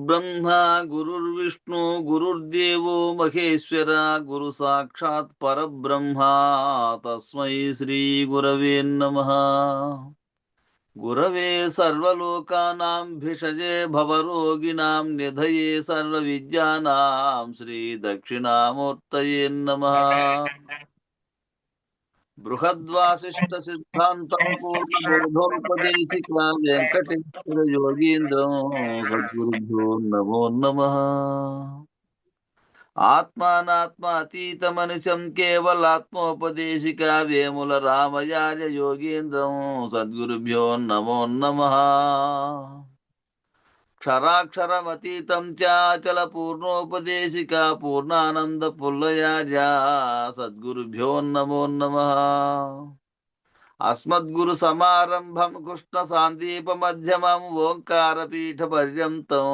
గురుర్బ్రహ్మ గురుర్విష్ణు గురుర్దేవో మహేశ్వర గురు సాక్షాత్ పరబ్రహ్మ తస్మై శ్రీ గురవే నమః. గురవే సర్వలోకానాం భిషజే భవరోగిణాం నిధయే సర్వవిద్యానాం శ్రీ దక్షిణామూర్తయే నమః. బృహద్వాసిష్ట సిద్ధాంతం పూర్ణబోధోపదేశికా వెంకటేశ్వర యోగీంద్రం సద్గురుభ్యో నమో నమః. ఆత్మానాత్మ అతీతమనిశం కేవలాత్మోపదేశికా వేముల రామయాజ యోగీంద్రం సద్గురుభ్యో నమో నమః. క్షరాక్షరమతీతం చాచల పూర్ణోపదేశికా పూర్ణానంద పుల్లయాజా సద్గురుభ్యో నమో నమః. అస్మద్గురు సమారంభం కృష్ణ సాందీప మధ్యమం ఓంకార పీఠ పర్యంతం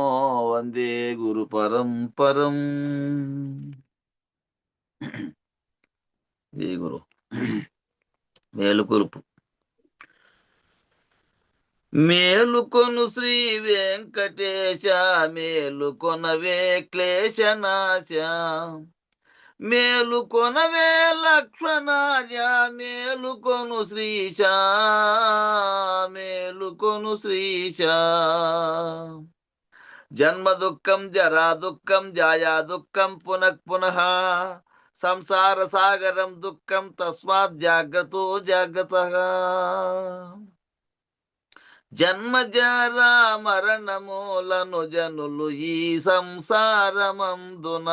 వందే గురు పరంపరం. జై గురు. మేలుకొలుపు. మేలుకొను శ్రీ వెంకటేశ మేలుకొనవే క్లేశనాశ మేలుకొనవే లక్ష్మణాయ మేలుకొను శ్రీశ మేలుకొను శ్రీశ. జన్మ దుఃఖం జరా దుఃఖం జాయా దుఃఖం పునః పునః సంసార సాగరం దుఃఖం తస్మాత్ జాగ్రత్తో జాగ్రత్తః. జన్మ జరా మరణమూలను జనులు ఈ సంసారమందున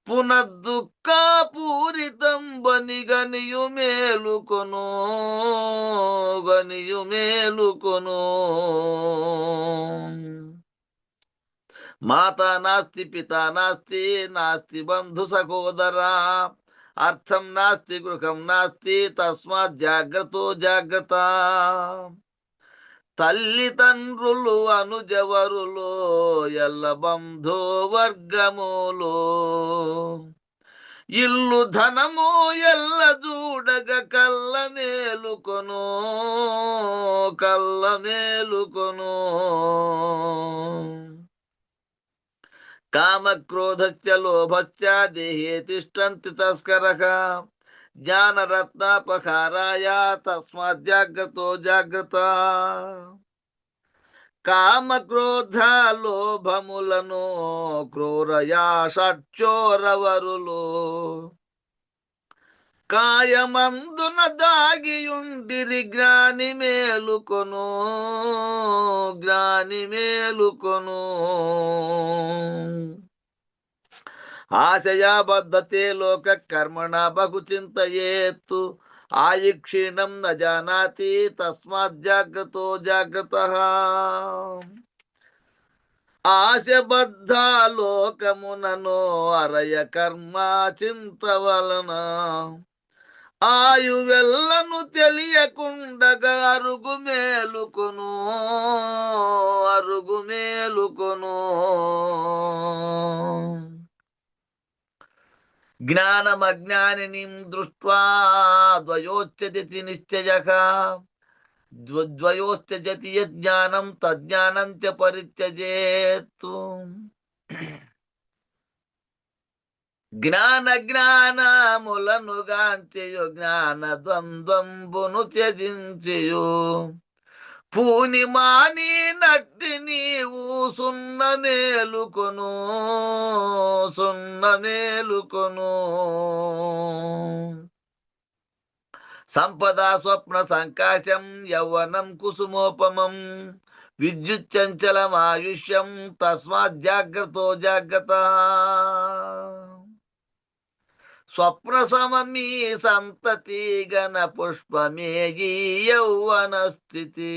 పునఃదుఃఖ పూరితం బని గనియు మేలుకొను గనియు మేలుకొను. మాతా నాస్తి పితా నాస్తి నాస్తి బంధు సహోదరా అర్థం నాస్తి గృహం నాస్తి తస్మాత్ జాగ్రత్తో జాగ్రత్త. తల్లిదండ్రులు అనుజవరులు ఎల్ల బంధో వర్గములు ఇల్లు ధనము ఎల్ల చూడగ కల్ల మేలుకొను కల్ల మేలుకొను. కామక్రోధశ్చ లోభశ్చ దేహే తిష్టంతి తస్కరః జ్ఞానరత్నాపహారాయ తస్మాత్ జాగ్రత్తో జాగ్రత్త. కామక్రోధ లోభములను క్రూరయా షట్చోరవరులు కాయమందున దాగియుండిరి జ్ఞాని మేలుకొను జ్ఞాని మేలుకొను. ఆశయాబద్ధతే లోక కర్మణ బహు చింతయేత్తు ఆయుక్షీణం న జానాతి తస్మాత్ జాగ్రత్తో జాగ్రత్తః. ఆశబద్ధ లోకమునను అరయ కర్మ చింత వలన ఆయువెల్లను తెలియకుండగా అరుగు మేలుకొను అరుగు మేలుకొను. జ్ఞానమజ్ఞానినిం దృష్ట్వా ద్వయోశ్చతి నిశ్చయః ద్వయోశ్చతి యజ్ఞానం తజ్ఞానం చ పరిత్యజేత్. జ్ఞాన జ్ఞానములను గాంచెయు జ్ఞాన ద్వంద్వంబును త్యజించెయు పూని మాని నట్టి నీవు సున్న మేలుకొను సున్న మేలుకొను. సంపద స్వప్న సంకాశం యౌవనం కుసుమోపమం విద్యుచ్చంచలమాయుష్యం తస్మాత్ జాగ్రత్తో జాగ్రత్త. స్వప్న సమమీ సంతతి గణ పుష్పమేయీ యౌవన స్థితి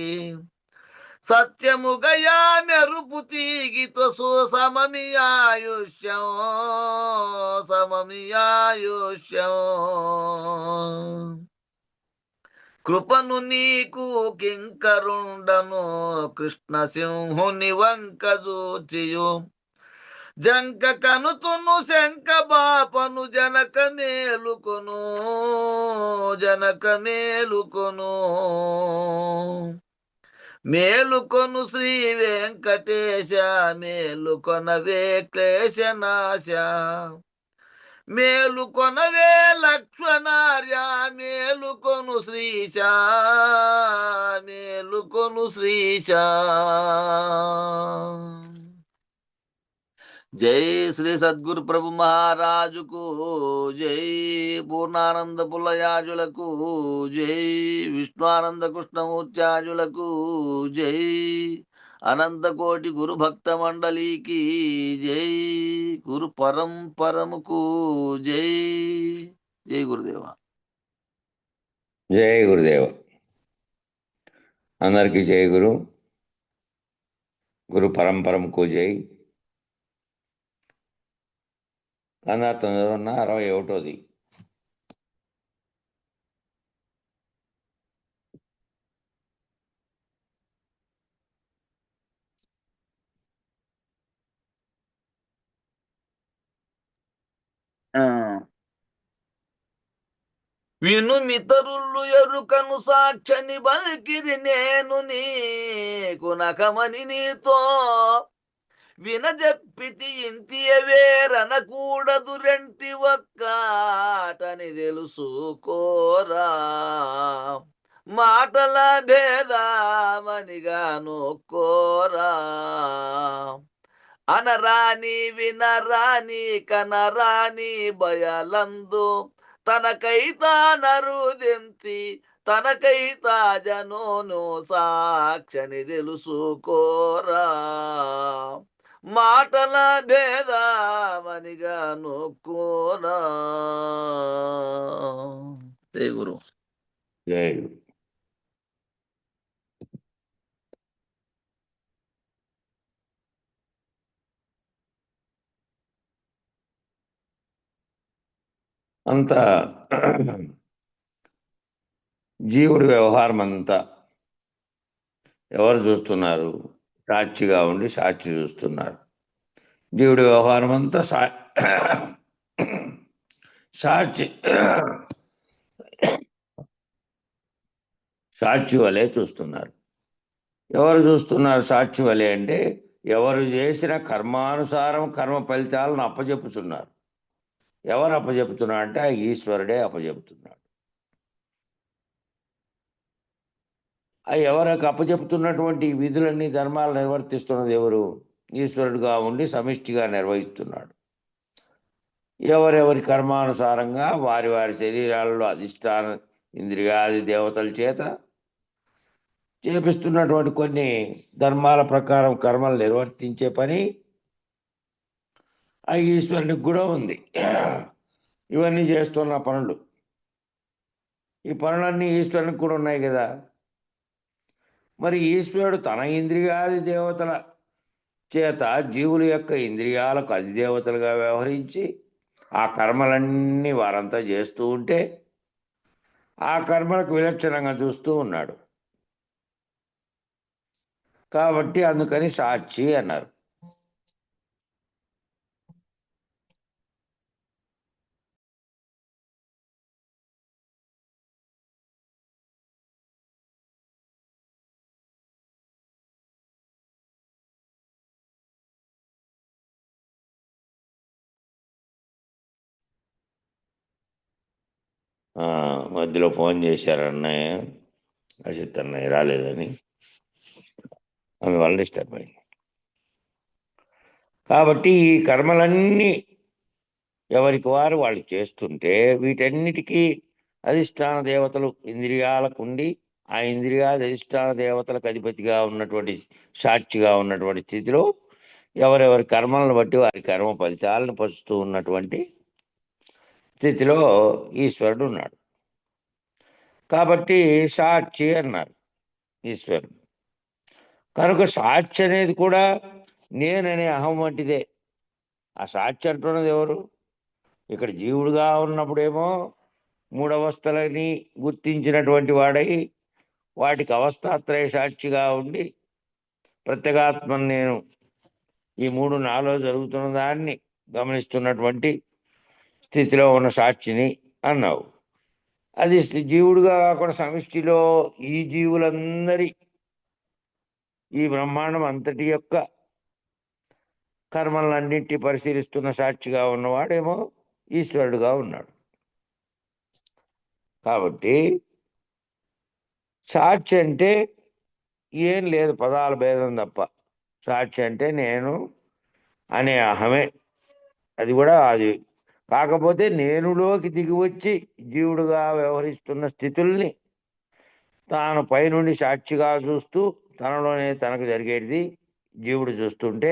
సత్యముగయా మెరుపు తీగితో సమమియాయుష్యం సమమియాయుష్యం. కృపను నీకు కింకరుండను కృష్ణ సింహుని వంక జూచియు జంక కనుతును శంక బాపను జనక మేలుకొను జనక మేలుకొను. మేలుకొను శ్రీ వెంకటేశ, మేలుకొనవే క్లేశనాశ. మేలుకొనవే లక్ష్మణార్య, మేలుకొను శ్రీశ, మేలుకొను శ్రీశ. జై శ్రీ సద్గురు ప్రభు మహారాజుకు జై. పూర్ణానంద పుల్లయాజులకు జై. విష్ణుఆనంద కృష్ణమూర్త్యాజులకు జై. అనంతకోటి గురు భక్త మండలికి జై. గురు పరంపరముకు జై. జై గురుదేవ. జై గురుదేవ. అందరికీ జై గురు. గురు పరంపరంకు జై. కన్నా 961. వినుమితరులు ఎరుకను సాక్షని బలికిరి నేను నీకు నకమని నీతో వినజెప్పితి ఇంతి వేరనకూడదు రెంటి ఒక్కటని తెలుసుకోరా. మాటల భేదమనిగా నొక్కోరా. అనరాని వినరాని కనరాని భయలందు తనకైతా నరుదెంచి తనకైతా జనోను సాక్షని తెలుసుకోరా. మాటల భేదమనిగా నొక్కోరా. జై గురు. జై. అంతా జీవుడి వ్యవహారం అంతా ఎవరు చూస్తున్నారు? సాక్షిగా ఉండి సాక్షి చూస్తున్నారు. జీవుడి వ్యవహారం అంతా సాక్షి సాక్షి వలె చూస్తున్నారు. ఎవరు చూస్తున్నారు సాక్షి వలె అంటే ఎవరు చేసిన కర్మానుసారం కర్మ ఫలితాలను అప్పచెప్పుతున్నారు. ఎవరు అప్పచెపుతున్నాడు అంటే ఆ ఈశ్వరుడే అప్పచెపుతున్నాడు. ఆ ఎవరికి అప్పచెపుతున్నటువంటి విధులన్నీ ధర్మాలు నిర్వర్తిస్తున్నది ఎవరు? ఈశ్వరుడుగా ఉండి సమిష్టిగా నిర్వహిస్తున్నాడు. ఎవరెవరి కర్మానుసారంగా వారి వారి శరీరాలలో అధిష్టాన ఇంద్రియాది దేవతల చేత చేపిస్తున్నటువంటి కొన్ని ధర్మాల ప్రకారం కర్మలు నిర్వర్తించే పని ఆ ఈశ్వరునికి కూడా ఉంది. ఇవన్నీ చేస్తున్న పనులు, ఈ పనులన్నీ ఈశ్వరునికి కూడా ఉన్నాయి కదా. మరి ఈశ్వరుడు తన ఇంద్రియాది దేవతల చేత జీవుల యొక్క ఇంద్రియాలకు అధిదేవతలుగా వ్యవహరించి ఆ కర్మలన్నీ వారంతా చేస్తూ ఉంటే ఆ కర్మలకు విలక్షణంగా చూస్తూ ఉన్నాడు. కాబట్టి అందుకని సాక్షి అన్నారు. మధ్యలో ఫోన్ చేశారు అన్నయ్య, అజిత్ అన్నయ్య రాలేదని, అందువల్ల డిస్టర్బ్ అయింది. కాబట్టి ఈ కర్మలన్నీ ఎవరికి వారు వాళ్ళు చేస్తుంటే వీటన్నిటికీ అధిష్టాన దేవతలు ఇంద్రియాలకు ఉండి ఆ ఇంద్రియాల అధిష్టాన దేవతలకు అధిపతిగా ఉన్నటువంటి సాక్షిగా ఉన్నటువంటి స్థితిలో ఎవరెవరి కర్మలను బట్టి వారి కర్మ ఫలితాలను పరుస్తూ ఉన్నటువంటి స్థితిలో ఈశ్వరుడు ఉన్నాడు. కాబట్టి సాక్షి అన్నారు ఈశ్వరుడు. కనుక సాక్షి అనేది కూడా నేననే అహం వంటిదే. ఆ సాక్షి అంటున్నది ఎవరు? ఇక్కడ జీవుడుగా ఉన్నప్పుడేమో మూడవస్థలని గుర్తించినటువంటి వాడై వాటికి అవస్థాత్రయ సాక్షిగా ఉండి ప్రత్యేగాత్మను నేను ఈ మూడు నాలో జరుగుతున్న దాన్ని గమనిస్తున్నటువంటి స్థితిలో ఉన్న సాక్షిని అన్నావు. అది జీవుడుగా కాకుండా సమిష్టిలో ఈ జీవులందరి ఈ బ్రహ్మాండం అంతటి యొక్క కర్మలన్నింటి పరిశీలిస్తున్న సాక్షిగా ఉన్నవాడేమో ఈశ్వరుడుగా ఉన్నాడు. కాబట్టి సాక్షి అంటే ఏం లేదు, పదాల భేదం తప్ప. సాక్షి అంటే నేను అనే అహమే. అది కూడా అది కాకపోతే నేనులోకి దిగి వచ్చి జీవుడుగా వ్యవహరిస్తున్న స్థితుల్ని తాను పైనుండి సాక్షిగా చూస్తూ తనలోనే తనకు జరిగేది జీవుడు చూస్తుంటే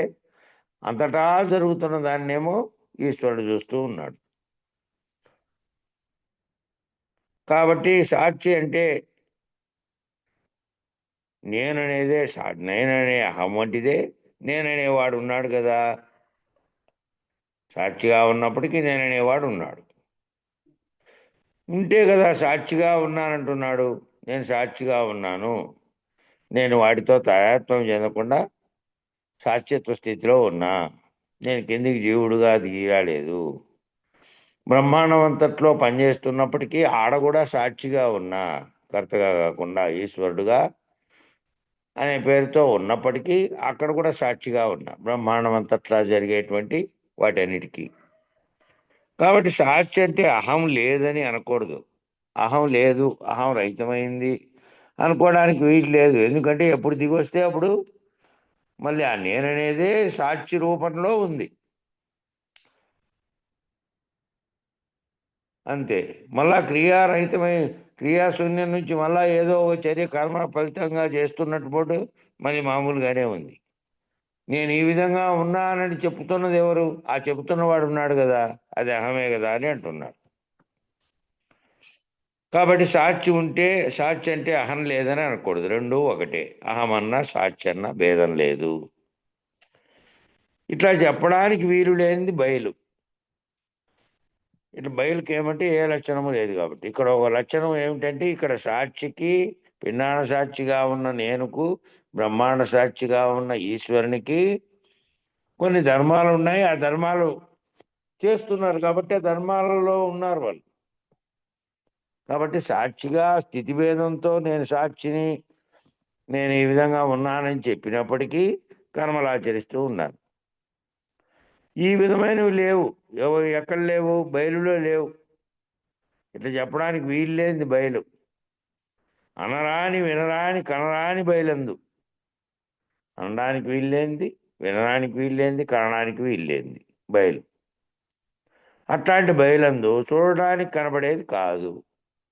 అంతటా జరుగుతున్న దాన్నేమో ఈశ్వరుడు చూస్తూ ఉన్నాడు. కాబట్టి సాక్షి అంటే నేననేదే నేననే అహం వంటిదే. నేననేవాడు ఉన్నాడు కదా, సాక్షిగా ఉన్నప్పటికీ నేననేవాడు ఉన్నాడు. ఉంటే కదా సాక్షిగా ఉన్నానంటున్నాడు. నేను సాక్షిగా ఉన్నాను, నేను వాటితో తాదాత్మ్యం చెందకుండా సాక్షిత్వ స్థితిలో ఉన్నా, నేను కిందికి జీవుడుగా దిగిరాలేదు. బ్రహ్మాండం అంతట్లో పనిచేస్తున్నప్పటికీ ఆడ కూడా సాక్షిగా ఉన్నా, కర్తగా కాకుండా ఈశ్వరుడుగా అనే పేరుతో ఉన్నప్పటికీ అక్కడ కూడా సాక్షిగా ఉన్నా, బ్రహ్మాండం అంతట్లా జరిగేటువంటి వాటన్నిటికీ. కాబట్టి సాక్షి అంటే అహం లేదని అనకూడదు. అహం లేదు, అహం రహితమైంది అనుకోవడానికి వీలు లేదు. ఎందుకంటే ఎప్పుడు దిగొస్తే అప్పుడు మళ్ళీ ఆ నేననేదే సాక్షి రూపంలో ఉంది అంతే. మళ్ళా క్రియారహితమై క్రియాశూన్యం నుంచి మళ్ళా ఏదో ఒక చర్య కర్మ ఫలితంగా చేస్తున్నట్టు మళ్ళీ మామూలుగానే ఉంది. నేను ఈ విధంగా ఉన్నానని చెప్తున్నది ఎవరు? ఆ చెబుతున్నవాడు ఉన్నాడు కదా, అది అహమే కదా అని అంటున్నారు. కాబట్టి సాక్షి ఉంటే, సాక్షి అంటే అహం లేదని అనకూడదు, రెండూ ఒకటే. అహం అన్నా సాక్షి అన్నా భేదం లేదు. ఇట్లా చెప్పడానికి వీలు లేనిది బయలు. ఇట్లా బయలుకి ఏమంటే ఏ లక్షణము లేదు. కాబట్టి ఇక్కడ ఒక లక్షణం ఏమిటంటే, ఇక్కడ సాక్షికి, పిన్నాణ సాక్షిగా ఉన్న నేనుకు, బ్రహ్మాండ సాక్షిగా ఉన్న ఈశ్వరునికి కొన్ని ధర్మాలు ఉన్నాయి. ఆ ధర్మాలు చేస్తున్నారు కాబట్టి ఆ ధర్మాలలో ఉన్నారు వాళ్ళు. కాబట్టి సాక్షిగా స్థితిభేదంతో నేను సాక్షిని, నేను ఈ విధంగా ఉన్నానని చెప్పినప్పటికీ కర్మలు ఆచరిస్తూ ఉన్నారు. ఈ విధమైనవి లేవు. ఎక్కడ లేవు? బయలులో లేవు. ఇట్లా చెప్పడానికి వీలు లేనిది బయలు. అనరాని వినరాని కనరాని బయలందు. అనడానికి వీల్లేంది, వినడానికి వీల్లేంది, కనడానికి వీల్లేంది బయలు. అట్లాంటి బయలందు చూడడానికి కనబడేది కాదు,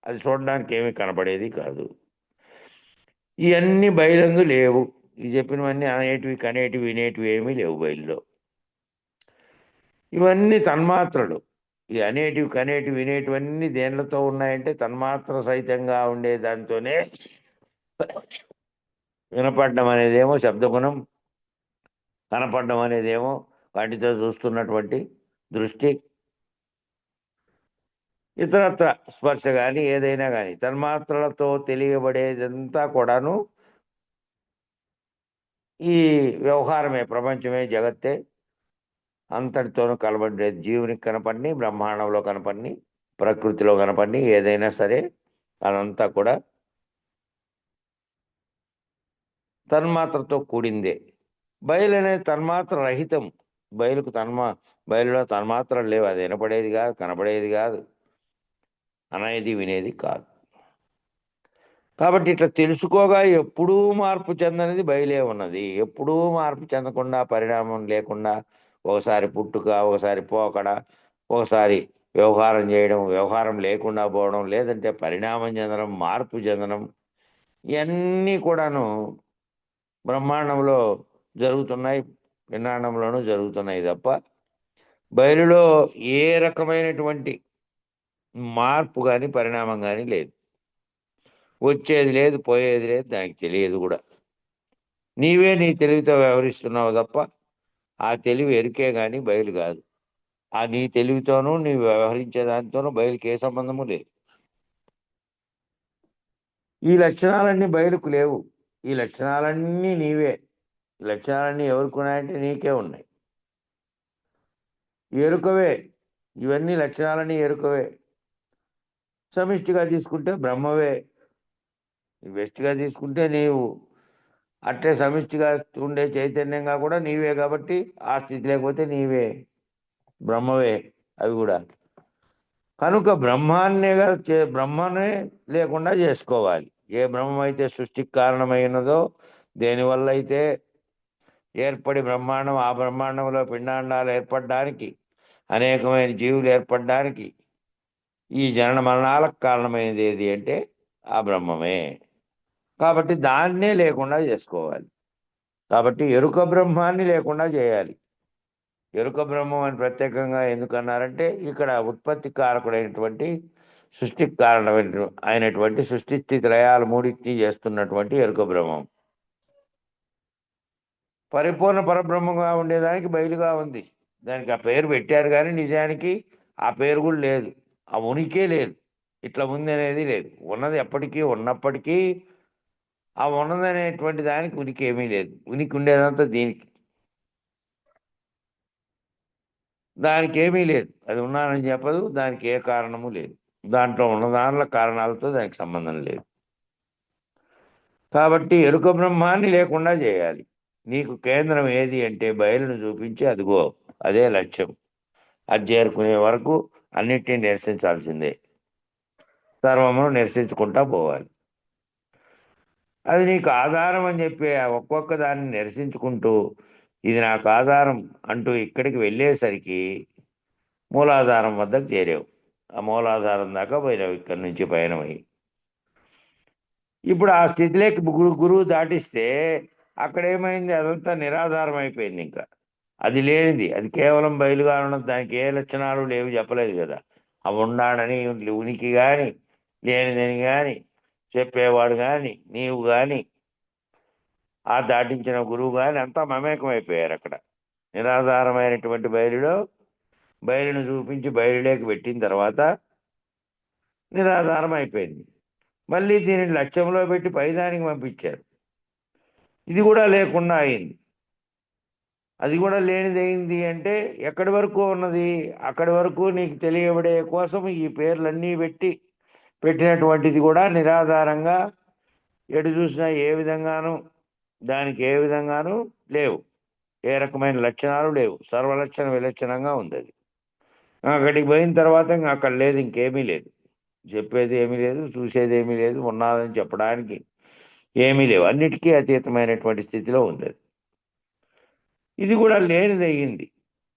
అది చూడడానికి ఏమీ కనబడేది కాదు. ఇవన్నీ బయలందు లేవు. ఈ చెప్పినవన్నీ అనేటివి, కనేటివి, వినేటివి ఏమీ లేవు బయలులో. ఇవన్నీ తన్మాత్రలు. ఈ అనేటివి, కనేటివి, వినేటివన్నీ దేనిలతో ఉన్నాయంటే తన్మాత్ర సహితంగా ఉండే దానితోనే. వినపడడం అనేదేమో శబ్దగుణం, కనపడడం అనేదేమో వాటితో చూస్తున్నటువంటి దృష్టి, ఇతరత్ర స్పర్శ కానీ ఏదైనా కానీ తన్మాత్రలతో తెలియబడేదంతా కూడాను ఈ వ్యవహారమే, ప్రపంచమే, జగత్తే. అంతటితోనూ కలబడేది జీవునికి కనపడిని, బ్రహ్మాండంలో కనపడిని, ప్రకృతిలో కనపడిని ఏదైనా సరే అదంతా కూడా తన్మాత్రతో కూడిందే. బయలు అనేది తన్మాత్ర రహితం. బయలుకు బయలులో తన్మాత్రలు లేవు. అది వినపడేది కాదు, కనపడేది కాదు, అనేది వినేది కాదు. కాబట్టి ఇట్లా తెలుసుకోగా ఎప్పుడూ మార్పు చెందనిది బయలే ఉన్నది. ఎప్పుడూ మార్పు చెందకుండా, పరిణామం లేకుండా, ఒకసారి పుట్టుక, ఒకసారి పోకడ, ఒకసారి వ్యవహారం చేయడం, వ్యవహారం లేకుండా పోవడం, లేదంటే పరిణామం చెందడం, మార్పు చెందడం, ఇవన్నీ కూడాను బ్రహ్మాండంలో జరుగుతున్నాయి, పిన్నాండంలోనూ జరుగుతున్నాయి తప్ప బయలులో ఏ రకమైనటువంటి మార్పు కానీ, పరిణామం కానీ లేదు. వచ్చేది లేదు, పోయేది లేదు, దానికి తెలియదు కూడా. నీవే నీ తెలివితో వ్యవహరిస్తున్నావు తప్ప ఆ తెలివి ఎరుకే కానీ బయలు కాదు. ఆ నీ తెలివితోనూ నీవు వ్యవహరించే దానితోనూ బయలుకి ఏ సంబంధము లేదు. ఈ లక్షణాలన్నీ బయలుకు లేవు. ఈ లక్షణాలన్నీ నీవే. ఈ లక్షణాలన్నీ ఎవరికి ఉన్నాయంటే నీకే ఉన్నాయి. ఎరుకవే. ఇవన్నీ లక్షణాలన్నీ ఎరుకవే. సమిష్టిగా తీసుకుంటే బ్రహ్మవే, వెస్ట్గా తీసుకుంటే నీవు అట్లే సమిష్టిగా ఉండే చైతన్యంగా కూడా నీవే కాబట్టి ఆ స్థితి లేకపోతే నీవే బ్రహ్మవే అవి కూడా. కనుక బ్రహ్మనే లేకుండా చేసుకోవాలి. ఏ బ్రహ్మం అయితే సృష్టికి కారణమైనదో, దేనివల్ల అయితే ఏర్పడి బ్రహ్మాండం, ఆ బ్రహ్మాండంలో పిండాండాలు ఏర్పడడానికి, అనేకమైన జీవులు ఏర్పడడానికి, ఈ జనన మరణాలకు కారణమైనది ఏది అంటే ఆ బ్రహ్మమే. కాబట్టి దాన్నే లేకుండా చేసుకోవాలి. కాబట్టి ఎరుక బ్రహ్మాన్ని లేకుండా చేయాలి. ఎరుక బ్రహ్మం అని ప్రత్యేకంగా ఎందుకన్నారంటే ఇక్కడ ఉత్పత్తి కారకుడైనటువంటి, సృష్టికి అయినటువంటి సృష్టి స్థితి లయాలు మూడింటిని చేస్తున్నటువంటి ఎరుక బ్రహ్మం పరిపూర్ణ పరబ్రహ్మంగా ఉండేదానికి బయలుగా ఉంది. దానికి ఆ పేరు పెట్టారు కానీ నిజానికి ఆ పేరు కూడా లేదు, ఆ ఉనికే లేదు. ఇట్లా ఉంది అనేది లేదు. ఉన్నది ఎప్పటికీ ఉన్నప్పటికీ ఆ ఉన్నదనేటువంటి దానికి ఉనికి ఏమీ లేదు. ఉనికి ఉండేదంతా దీనికి, దానికి ఏమీ లేదు. అది ఉన్నానని చెప్పదు, దానికి ఏ కారణము లేదు. దాంట్లో ఉన్న దానిలో కారణాలతో దానికి సంబంధం లేదు. కాబట్టి ఎరుక బ్రహ్మాన్ని లేకుండా చేయాలి. నీకు కేంద్రం ఏది అంటే బయలును చూపించి అదిగో అదే లక్ష్యం. అది చేరుకునే వరకు అన్నిటినీ నిరసించాల్సిందే, సర్వమును నిరసించుకుంటా పోవాలి. అది నీకు ఆధారం అని చెప్పి ఆ ఒక్కొక్క దాన్ని నిరసించుకుంటూ ఇది నాకు ఆధారం అంటూ ఇక్కడికి వెళ్ళేసరికి మూలాధారం వద్దకు చేరావు. ఆ మూలాధారం దాకా పోయినావు ఇక్కడి నుంచి పయనమై. ఇప్పుడు ఆ స్థితిలోకి గురువు దాటిస్తే అక్కడ ఏమైంది? అదంతా నిరాధారం అయిపోయింది. ఇంకా అది లేనిది, అది కేవలం బయలుగా ఉన్నది. దానికి ఏ లక్షణాలు లేవు చెప్పలేదు కదా. అవి ఉండాడని ఉనికి కానీ, లేనిదని కానీ, చెప్పేవాడు కానీ, నీవు కానీ, ఆ దాటించిన గురువు కానీ అంతా మమేకం అయిపోయారు అక్కడ. నిరాధారమైనటువంటి బయలును చూపించి బయలులోకి పెట్టిన తర్వాత నిరాధారం అయిపోయింది. మళ్ళీ దీనిని లక్ష్యంలో పెట్టి పైదానికి పంపించారు. ఇది కూడా లేకుండా అయింది. అది కూడా లేనిదైంది అంటే ఎక్కడి వరకు ఉన్నది? అక్కడి వరకు నీకు తెలియబడే కోసం ఈ పేర్లన్నీ పెట్టినటువంటిది కూడా నిరాధారంగా ఎటు చూసినా ఏ విధంగానూ దానికి ఏ విధంగానూ లేవు, ఏ రకమైన లక్షణాలు లేవు. సర్వలక్షణ విలక్షణంగా ఉంది అది. అక్కడికి పోయిన తర్వాత ఇంకా అక్కడ లేదు, ఇంకేమీ లేదు. చెప్పేది ఏమీ లేదు, చూసేది ఏమీ లేదు, ఉన్నదని చెప్పడానికి ఏమీ లేవు. అన్నిటికీ అతీతమైనటువంటి స్థితిలో ఉంది అది. ఇది కూడా లేనిది అయ్యింది.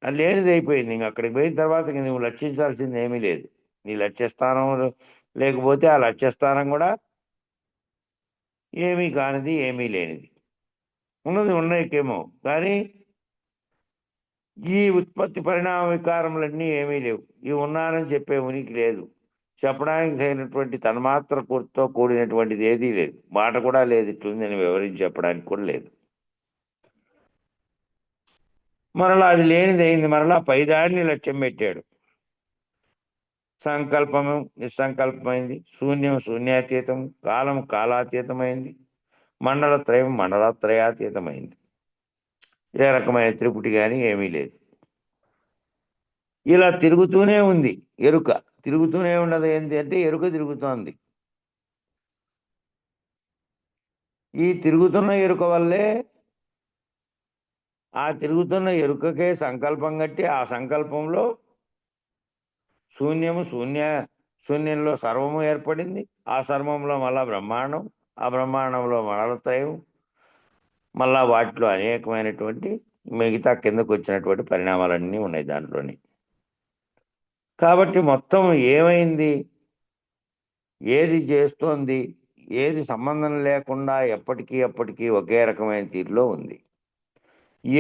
అది లేనిది అయిపోయింది. ఇంక అక్కడికి పోయిన తర్వాత ఇంక నువ్వు లక్షించాల్సింది ఏమీ లేదు. నీ లక్ష్యస్థానం లేకపోతే ఆ లక్ష్యస్థానం కూడా ఏమీ కానిది, ఏమీ లేనిది. ఉన్నది ఉన్నకేమో కానీ ఈ ఉత్పత్తి పరిణామ వికారములన్నీ ఏమీ లేవు. ఈ ఉన్నానని చెప్పే ఉనికి లేదు. చెప్పడానికి తగినటువంటి తన్మాత్ర కూర్తో కూడినటువంటిది ఏదీ లేదు. మాట కూడా లేదు, ఇట్లుందని వివరించి చెప్పడానికి కూడా లేదు. మరలా అది లేనిది అయింది. మరలా పైదాడిని లక్ష్యం పెట్టాడు. సంకల్పము నిస్సంకల్పమైంది, శూన్యం శూన్యాతీతం, కాలం కాలాతీతమైంది, మండలత్రయం మండలత్రయాతీతమైంది. ఏ రకమైన త్రిపుటి కానీ ఏమీ లేదు. ఇలా తిరుగుతూనే ఉంది ఎరుక. తిరుగుతూనే ఉన్నది ఏంటి అంటే ఎరుక తిరుగుతోంది. ఈ తిరుగుతున్న ఎరుక వల్లే ఆ తిరుగుతున్న ఎరుకకే సంకల్పం కట్టి ఆ సంకల్పంలో శూన్యంలో సర్వము ఏర్పడింది. ఆ సర్వంలో మళ్ళా బ్రహ్మాండం, ఆ బ్రహ్మాండంలో మండలత్రయం, మళ్ళా వాటిలో అనేకమైనటువంటి మిగతా కిందకు వచ్చినటువంటి పరిణామాలన్నీ ఉన్నాయి దాంట్లోని. కాబట్టి మొత్తం ఏమైంది? ఏది చేస్తోంది? ఏది సంబంధం లేకుండా ఎప్పటికీ ఒకే రకమైన తీరులో ఉంది.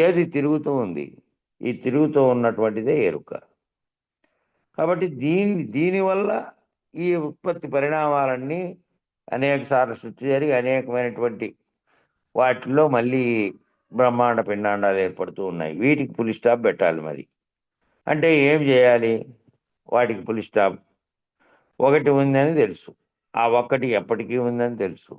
ఏది తిరుగుతూ ఉంది? ఈ తిరుగుతూ ఉన్నటువంటిదే ఎరుక. కాబట్టి దీనివల్ల ఈ ఉత్పత్తి పరిణామాలన్నీ అనేక సార్లు సృష్టి జరిగి అనేకమైనటువంటి వాటిల్లో మళ్ళీ బ్రహ్మాండ పిండాండాలు ఏర్పడుతూ ఉన్నాయి. వీటికి పులి స్టాప్ పెట్టాలి. మరి అంటే ఏం చేయాలి? వాటికి పులి స్టాప్ ఒకటి ఉందని తెలుసు. ఆ ఒక్కటి ఎప్పటికీ ఉందని తెలుసు.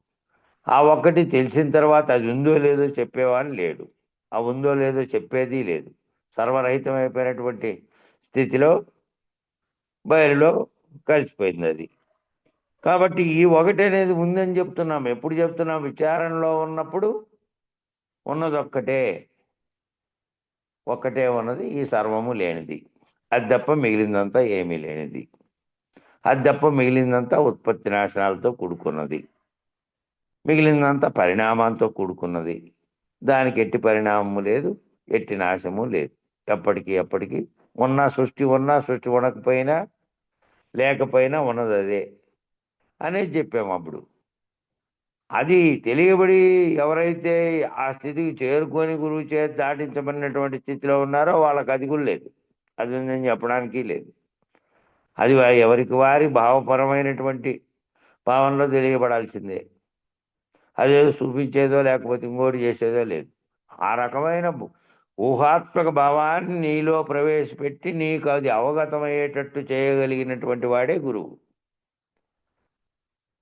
ఆ ఒక్కటి తెలిసిన తర్వాత అది ఉందో లేదో చెప్పేవాడు లేడు. ఆ ఉందో లేదో చెప్పేది లేదు. సర్వరహితమైపోయినటువంటి స్థితిలో బయలులో కలిసిపోయింది అది. కాబట్టి ఈ ఒకటి అనేది ఉందని చెప్తున్నాం. ఎప్పుడు చెప్తున్నాం? విచారణలో ఉన్నప్పుడు ఉన్నదొక్కటే, ఒక్కటే ఉన్నది, ఈ సర్వము లేనిది. అది తప్ప మిగిలిందంతా ఏమీ లేనిది. అది తప్ప మిగిలిందంతా ఉత్పత్తి నాశనాలతో కూడుకున్నది. మిగిలిందంతా పరిణామంతో కూడుకున్నది. దానికి ఎట్టి పరిణామము లేదు, ఎట్టి నాశము లేదు. ఎప్పటికీ ఉన్నా సృష్టి ఉండకపోయినా లేకపోయినా ఉన్నది అదే అనేది చెప్పాము అప్పుడు. అది తెలియబడి ఎవరైతే ఆ స్థితికి చేరుకొని గురువు చేత దాటించబడినటువంటి స్థితిలో ఉన్నారో వాళ్ళకి అది కూడా లేదు. అది ఉందని చెప్పడానికి లేదు. అది ఎవరికి వారి భావపరమైనటువంటి భావనలో తెలియబడాల్సిందే. అదేదో చూపించేదో లేకపోతే ఇంకోటి చేసేదో లేదు. ఆ రకమైన ఊహాత్మక భావాన్ని నీలో ప్రవేశపెట్టి నీకు అది అవగతమయ్యేటట్టు చేయగలిగినటువంటి వాడే గురువు.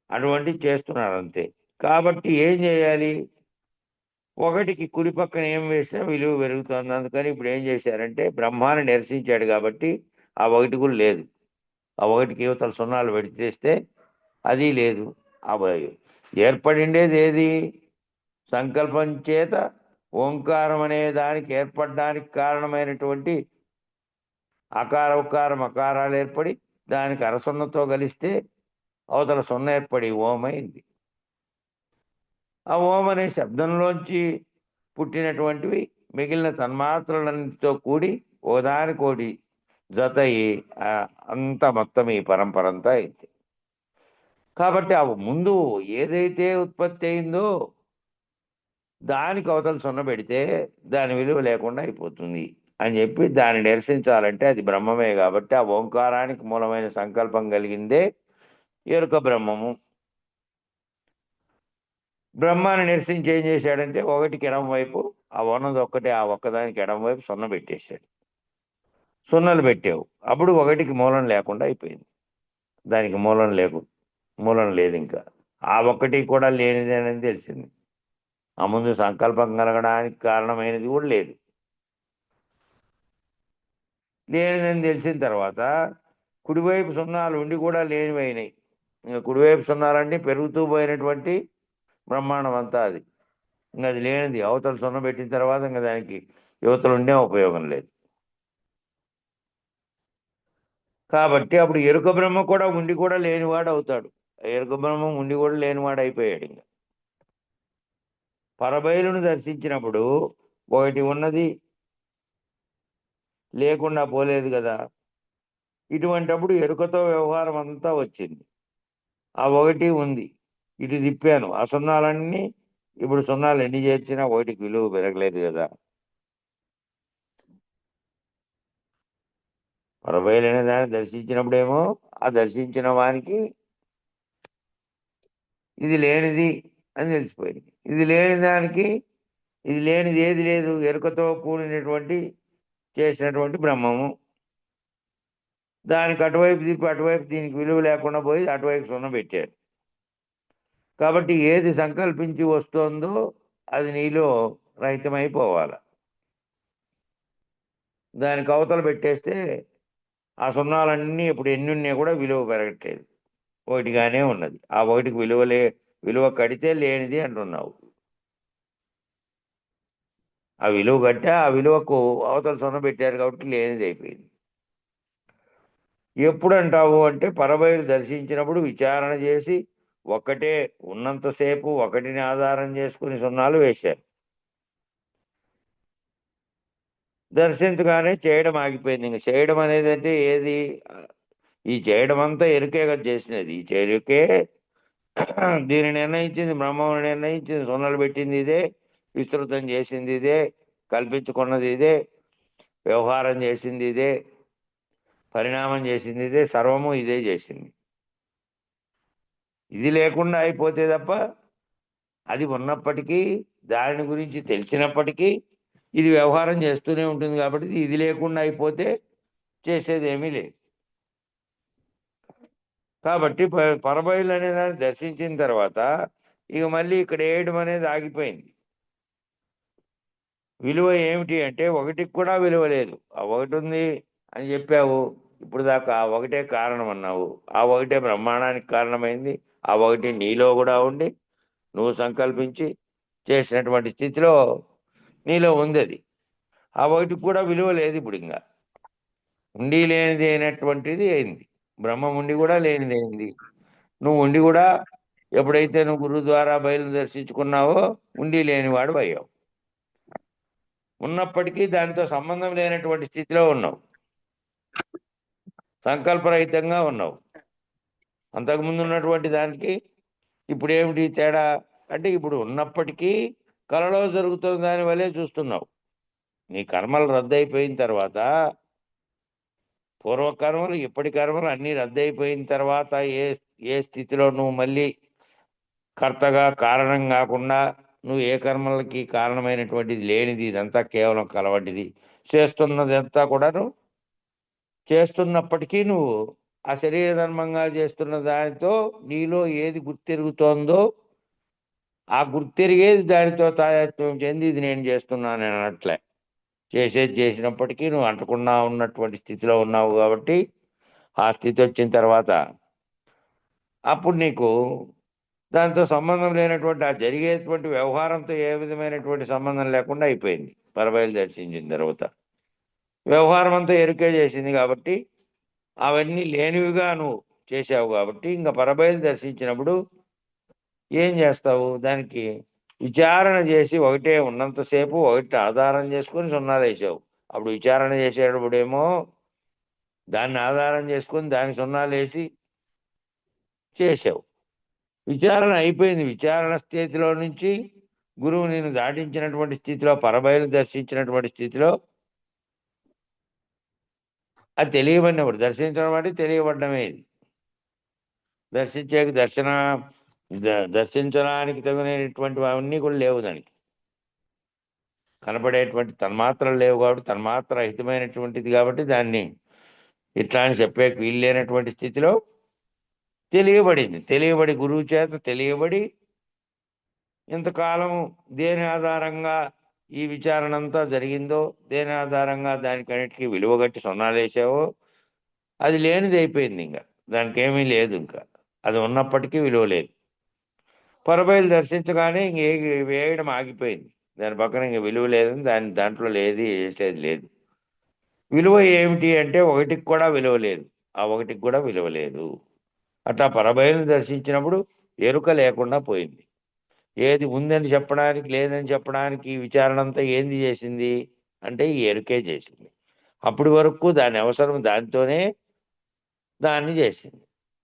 అటువంటివి చేస్తున్నారు అంతే. కాబట్టి ఏం చేయాలి? ఒకటికి కుడి పక్కన ఏం వేసినా విలువ పెరుగుతుంది. అందుకని ఇప్పుడు ఏం చేశారంటే బ్రహ్మాన్ని నిరసించాడు కాబట్టి ఆ ఒకటి కూడా లేదు. ఆ ఒకటికి యువతల సున్నాలు పెడితేస్తే అది లేదు. ఏర్పడిండేది ఏది? సంకల్పం చేత ఓంకారం అనే దానికి ఏర్పడడానికి కారణమైనటువంటి అకార ఉకార మకారాలు ఏర్పడి దానికి అరసున్నతో కలిస్తే అవతల సున్న ఏర్పడి ఓం అయింది. ఆ ఓం అనే శబ్దంలోంచి పుట్టినటువంటివి మిగిలిన తన్మాత్రలన్నిటితో కూడి ఓదానికోటి జత అయ్యి అంత మొత్తం ఈ పరంపర అంతా అయింది. కాబట్టి ఆ ముందు ఏదైతే ఉత్పత్తి అయిందో దానికి అవతల సున్న పెడితే దాని విలువ లేకుండా అయిపోతుంది అని చెప్పి దాన్ని నిరసించాలంటే అది బ్రహ్మమే. కాబట్టి ఆ ఓంకారానికి మూలమైన సంకల్పం కలిగిందే ఎరుక బ్రహ్మము. బ్రహ్మాన్ని నిరసించి ఏం చేశాడంటే ఒకటికి ఎడమ వైపు ఆ ఉన్నది ఒక్కటే, ఆ ఒక్కదానికి ఎడమ వైపు సున్న పెట్టేశాడు. సున్నలు పెట్టావు, అప్పుడు ఒకటికి మూలం లేకుండా అయిపోయింది. దానికి మూలం లేదు. ఇంకా ఆ ఒక్కటి కూడా లేనిదేనని తెలిసింది. ఆ ముందు సంకల్పం కలగడానికి కారణమైనది కూడా లేదు. లేనిదని తెలిసిన తర్వాత కుడివైపు సున్నాలు ఉండి కూడా లేనివైనాయి. ఇంకా కుడివైపు సున్నాలన్నీ పెరుగుతూ పోయినటువంటి బ్రహ్మాండం అంతా అది. ఇంకా అది లేనిది. అవతల సున్న పెట్టిన తర్వాత ఇంకా దానికి యువతలు ఉండే ఉపయోగం లేదు. కాబట్టి అప్పుడు ఎరుక బ్రహ్మ కూడా ఉండి కూడా లేనివాడు అవుతాడు. ఎరుక బ్రహ్మం ఉండి కూడా లేనివాడు అయిపోయాడు. ఇంకా పరబయలును దర్శించినప్పుడు ఒకటి ఉన్నది లేకుండా పోలేదు కదా. ఇటువంటప్పుడు ఎరుకతో వ్యవహారం అంతా వచ్చింది. ఆ ఒకటి ఉంది, ఇటు తిప్పాను, ఆ సున్నాలన్నీ ఇప్పుడు సున్నాలు ఎన్ని చేర్చినా ఒకటికి విలువ పెరగలేదు కదా. పరబయలైన దాన్ని దర్శించినప్పుడేమో ఆ దర్శించిన వానికి ఇది లేనిది అని తెలిసిపోయింది. ఇది లేని దానికి ఇది లేనిది ఏది లేదు. ఎరుకతో కూడినటువంటి చేసినటువంటి బ్రహ్మము. దానికి అటువైపు తిప్పి అటువైపు దీనికి విలువ లేకుండా పోయి అటువైపు సున్న పెట్టాడు. కాబట్టి ఏది సంకల్పించి వస్తుందో అది నీలో రహితమైపోవాలి. దానికి అవతల పెట్టేస్తే ఆ సున్నాలన్నీ ఇప్పుడు ఎన్ని ఉన్నా కూడా విలువ పెరగట్లేదు, ఒకటిగానే ఉన్నది. ఆ ఒకటికి విలువ కడితే లేనిది అంటున్నావు. ఆ విలువ కట్టే ఆ విలువకు అవతల సున్న పెట్టారు కాబట్టి లేనిది అయిపోయింది. ఎప్పుడు అంటావు అంటే పరబయలు దర్శించినప్పుడు విచారణ చేసి ఒక్కటే ఉన్నంతసేపు ఒకటిని ఆధారం చేసుకుని సున్నాలు వేశారు. దర్శించగానే చేయడం ఆగిపోయింది. ఇంక చేయడం అనేది అంటే ఏది? ఈ చేయడం అంతా ఎరుకే కదా చేసినది. ఈ ఎరుకే దీన్ని నిర్ణయించింది, బ్రహ్మను నిర్ణయించింది, సున్నలు పెట్టింది ఇదే, విస్తృతం చేసింది ఇదే, కల్పించుకున్నది ఇదే, వ్యవహారం చేసింది ఇదే, పరిణామం చేసింది ఇదే, సర్వము ఇదే చేసింది. ఇది లేకుండా అయిపోతే తప్ప అది ఉన్నప్పటికీ దాని గురించి తెలిసినప్పటికీ ఇది వ్యవహారం చేస్తూనే ఉంటుంది. కాబట్టి ఇది లేకుండా అయిపోతే చేసేది ఏమీ లేదు. కాబట్టి పరబయలు అనే దాన్ని దర్శించిన తర్వాత ఇక మళ్ళీ ఇక్కడ వేయడం అనేది ఆగిపోయింది. విలువ ఏమిటి అంటే ఒకటికి కూడా విలువ లేదు. ఆ ఒకటి ఉంది అని చెప్పావు, ఇప్పుడు దాకా ఆ ఒకటే కారణం అన్నావు. ఆ ఒకటే బ్రహ్మాండానికి కారణమైంది. ఆ ఒకటి నీలో కూడా ఉండి నువ్వు సంకల్పించి చేసినటువంటి స్థితిలో నీలో ఉంది అది. ఆ ఒకటికి కూడా విలువ లేదు ఇప్పుడు. ఇంకా ఉండి లేనిది అయినటువంటిది అయింది. బ్రహ్మం ఉండి కూడా లేనిది అయింది. నువ్వు ఉండి కూడా ఎప్పుడైతే నువ్వు గురువు ద్వారా బయలు దర్శించుకున్నావో ఉండి లేనివాడు అయ్యావు. ఉన్నప్పటికీ దానితో సంబంధం లేనటువంటి స్థితిలో ఉన్నావు, సంకల్పరహితంగా ఉన్నావు. అంతకుముందు ఉన్నటువంటి దానికి ఇప్పుడు ఏమిటి తేడా అంటే, ఇప్పుడు ఉన్నప్పటికీ కలలో జరుగుతున్న దాని వల్లే చూస్తున్నావు. నీ కర్మలు రద్దయిపోయిన తర్వాత, పూర్వకర్మలు ఇప్పటి కర్మలు అన్నీ రద్దయిపోయిన తర్వాత ఏ ఏ స్థితిలో నువ్వు మళ్ళీ కర్తగా కారణం కాకుండా, నువ్వు ఏ కర్మలకి కారణమైనటువంటిది లేనిది, ఇదంతా కేవలం కలవంటిది చేస్తున్నదంతా కూడాను చేస్తున్నప్పటికీ నువ్వు ఆ శరీర ధర్మంగా చేస్తున్న దానితో నీలో ఏది గుర్తిరుగుతోందో ఆ గుర్తిరిగేది దానితో తాయత్వం చెంది ఇది నేను చేస్తున్నాను అని అనట్లే. చేసేది చేసినప్పటికీ నువ్వు అంటకుండా ఉన్నటువంటి స్థితిలో ఉన్నావు కాబట్టి, ఆ స్థితి వచ్చిన తర్వాత అప్పుడు నీకు దాంతో సంబంధం లేనటువంటి ఆ జరిగేటువంటి వ్యవహారంతో ఏ విధమైనటువంటి సంబంధం లేకుండా అయిపోయింది. పరబయలు దర్శించిన తర్వాత వ్యవహారం అంతా ఎరుకే చేసింది కాబట్టి, అవన్నీ లేనివిగా నువ్వు చేసావు కాబట్టి, ఇంకా పరబయలు దర్శించినప్పుడు ఏం చేస్తావు? దానికి విచారణ చేసి ఒకటే ఉన్నంతసేపు ఒకటి ఆధారం చేసుకొని సున్నాలు వేసావు. అప్పుడు విచారణ చేసేటప్పుడేమో దాన్ని ఆధారం చేసుకొని దానికి సున్నాలు వేసి చేసావు. విచారణ అయిపోయింది. విచారణ స్థితిలో నుంచి గురువు నేను దాటించినటువంటి స్థితిలో, పరబయలు దర్శించినటువంటి స్థితిలో అది తెలియబడినప్పుడు, దర్శించడం అంటే తెలియబడ్డమే. ఇది దర్శించేకి దర్శించడానికి తగినటువంటి అవన్నీ కూడా లేవు. దానికి కనపడేటువంటి తన్మాత్రలు లేవు కాబట్టి, తన్మాత్ర రహితమైనటువంటిది కాబట్టి దాన్ని ఇట్లా అని చెప్పే వీలు లేనటువంటి స్థితిలో తెలియబడింది. తెలియబడి గురువు చేత తెలియబడి ఇంతకాలం దేని ఆధారంగా ఈ విచారణ అంతా జరిగిందో, దేని ఆధారంగా దానికన్నిటికీ విలువగట్టి సున్నాలేసావో అది లేనిది అయిపోయింది. ఇంకా దానికి ఏమీ లేదు. ఇంకా అది ఉన్నప్పటికీ విలువ లేదు. పరబయలు దర్శించగానే ఇంక వేయడం ఆగిపోయింది. దాని పక్కన ఇంక విలువ లేదని దాంట్లో లేదు, వేసేది లేదు. విలువ ఏమిటి అంటే ఒకటికి కూడా విలువ లేదు, ఆ ఒకటికి కూడా విలువ లేదు. అట్లా పరబయలుని దర్శించినప్పుడు ఎరుక లేకుండా పోయింది. ఏది ఉందని చెప్పడానికి లేదని చెప్పడానికి ఈ విచారణ అంతా ఏంది చేసింది అంటే ఈ ఎరుకే చేసింది. అప్పటి వరకు దాని అవసరం దానితోనే దాన్ని చేసింది.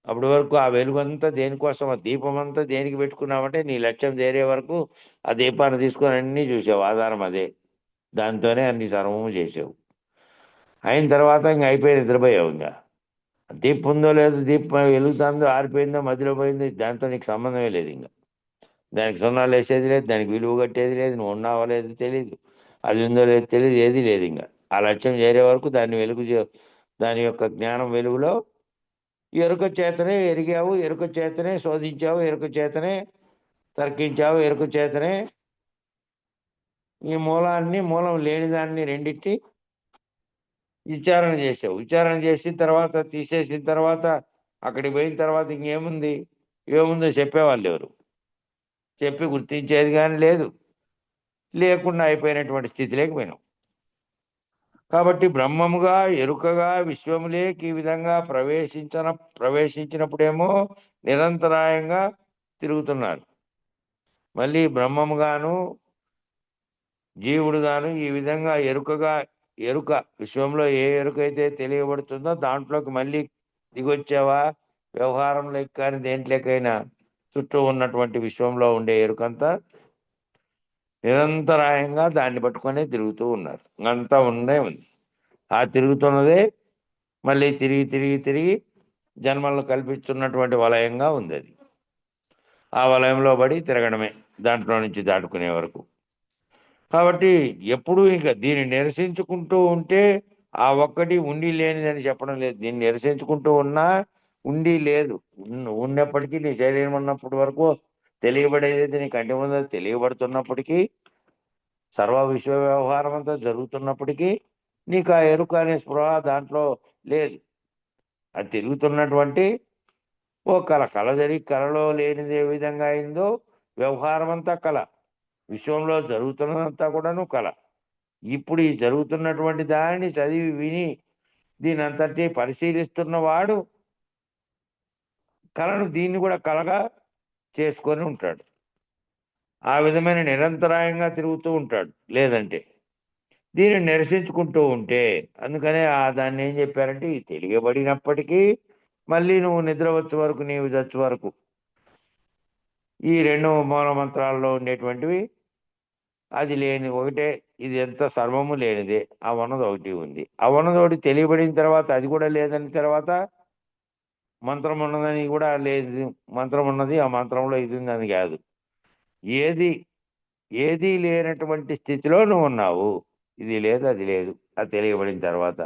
అప్పటి వరకు ఆ వెలుగంతా దేనికోసం, ఆ దీపం అంతా దేనికి పెట్టుకున్నామంటే నీ లక్ష్యం చేరే వరకు ఆ దీపాన్ని తీసుకొని అన్నీ చూసావు. ఆధారం అదే, దాంతోనే అన్ని సర్వము చేసావు. అయిన తర్వాత ఇంక అయిపోయి నిద్రపోయావు. ఇంకా దీపం ఉందో లేదో, దీపం వెలుగుతుందో ఆరిపోయిందో మధ్యలో పోయిందో దాంతో నీకు సంబంధమే లేదు. ఇంకా దానికి సున్నాలు వేసేది లేదు, దానికి విలువ కట్టేది లేదు, నువ్వు ఉన్నావో లేదో తెలియదు, అది ఉందో లేదో తెలియదు, ఏది లేదు. ఇంకా ఆ లక్ష్యం చేరే వరకు దాన్ని దాని యొక్క జ్ఞానం వెలుగులో ఎరుక చేతనే ఎరిగావు, ఎరుక చేతనే శోధించావు, ఎరుక చేతనే తర్కించావు, ఎరుక చేతనే ఈ మూలం లేని దాన్ని రెండింటి విచారణ చేసావు. విచారణ చేసిన తర్వాత తీసేసిన తర్వాత అక్కడికి పోయిన తర్వాత ఇంకేముంది, ఏముందో చెప్పేవాళ్ళు ఎవరు, చెప్పి గుర్తించేది కానీ లేదు. లేకుండా అయిపోయినటువంటి స్థితిలోకి పోయినాం. కాబట్టి బ్రహ్మముగా ఎరుకగా విశ్వములేకి ఈ విధంగా ప్రవేశించినప్పుడేమో నిరంతరాయంగా తిరుగుతున్నారు. మళ్ళీ బ్రహ్మముగాను జీవుడుగాను ఈ విధంగా ఎరుక విశ్వంలో ఏ ఎరుక అయితే తెలియబడుతుందో దాంట్లోకి మళ్ళీ దిగొచ్చావా, వ్యవహారంలోకి కానీ దేంట్లోకైనా చుట్టూ ఉన్నటువంటి విశ్వంలో ఉండే ఎరుకంతా నిరంతరాయంగా దాన్ని పట్టుకొనే తిరుగుతూ ఉన్నారు. అంతా ఉంది. ఆ తిరుగుతున్నదే మళ్ళీ తిరిగి జన్మలను కల్పిస్తున్నటువంటి వలయంగా ఉంది. అది ఆ వలయంలో పడి తిరగడమే దాంట్లో నుంచి దాటుకునే వరకు. కాబట్టి ఎప్పుడు ఇంకా దీన్ని నిరసించుకుంటూ ఉంటే ఆ ఒక్కటి ఉండి లేనిదని చెప్పడం లేదు. దీన్ని నిరసించుకుంటూ ఉన్నా ఉండి లేదు. ఉన్నప్పటికీ నీ శరీరం ఉన్నప్పటి వరకు తెలియబడేది నీ కంటి ముందు తెలియబడుతున్నప్పటికీ, సర్వ విశ్వ వ్యవహారం అంతా జరుగుతున్నప్పటికీ నీకు ఆ ఎరుక అనే స్పృహ దాంట్లో లేదు. అది తిరుగుతున్నటువంటి ఓ కళ జరిగి కళలో లేనిది ఏ విధంగా అయిందో వ్యవహారం అంతా కళ. విశ్వంలో జరుగుతున్నదంతా కూడాను కళ. ఇప్పుడు ఈ జరుగుతున్నటువంటి దానిని చదివి విని దీని అంతటి పరిశీలిస్తున్నవాడు కళను దీన్ని కూడా కళగా చేసుకొని ఉంటాడు. ఆ విధమైన నిరంతరాయంగా తిరుగుతూ ఉంటాడు. లేదంటే దీన్ని నిరసించుకుంటూ ఉంటే, అందుకనే దాన్ని ఏం చెప్పారంటే, ఈ తెలియబడినప్పటికీ మళ్ళీ నువ్వు నిద్ర వచ్చే వరకు నీవు చచ్చే వరకు ఈ రెండు మూల మంత్రాల్లో ఉండేటువంటివి అది లేని ఒకటే, ఇది ఎంత సర్వము లేనిదే, ఆ ఉన్నది ఒకటి ఉంది. ఆ ఉన్నది ఒకటి తెలియబడిన తర్వాత అది కూడా లేదని తర్వాత మంత్రం ఉన్నదని కూడా లేదు, మంత్రం ఉన్నది ఆ మంత్రంలో ఇది ఉందని కాదు. ఏది ఏది లేనటువంటి స్థితిలో నువ్వు ఉన్నావు. ఇది లేదు అది లేదు, అది తెలియబడిన తర్వాత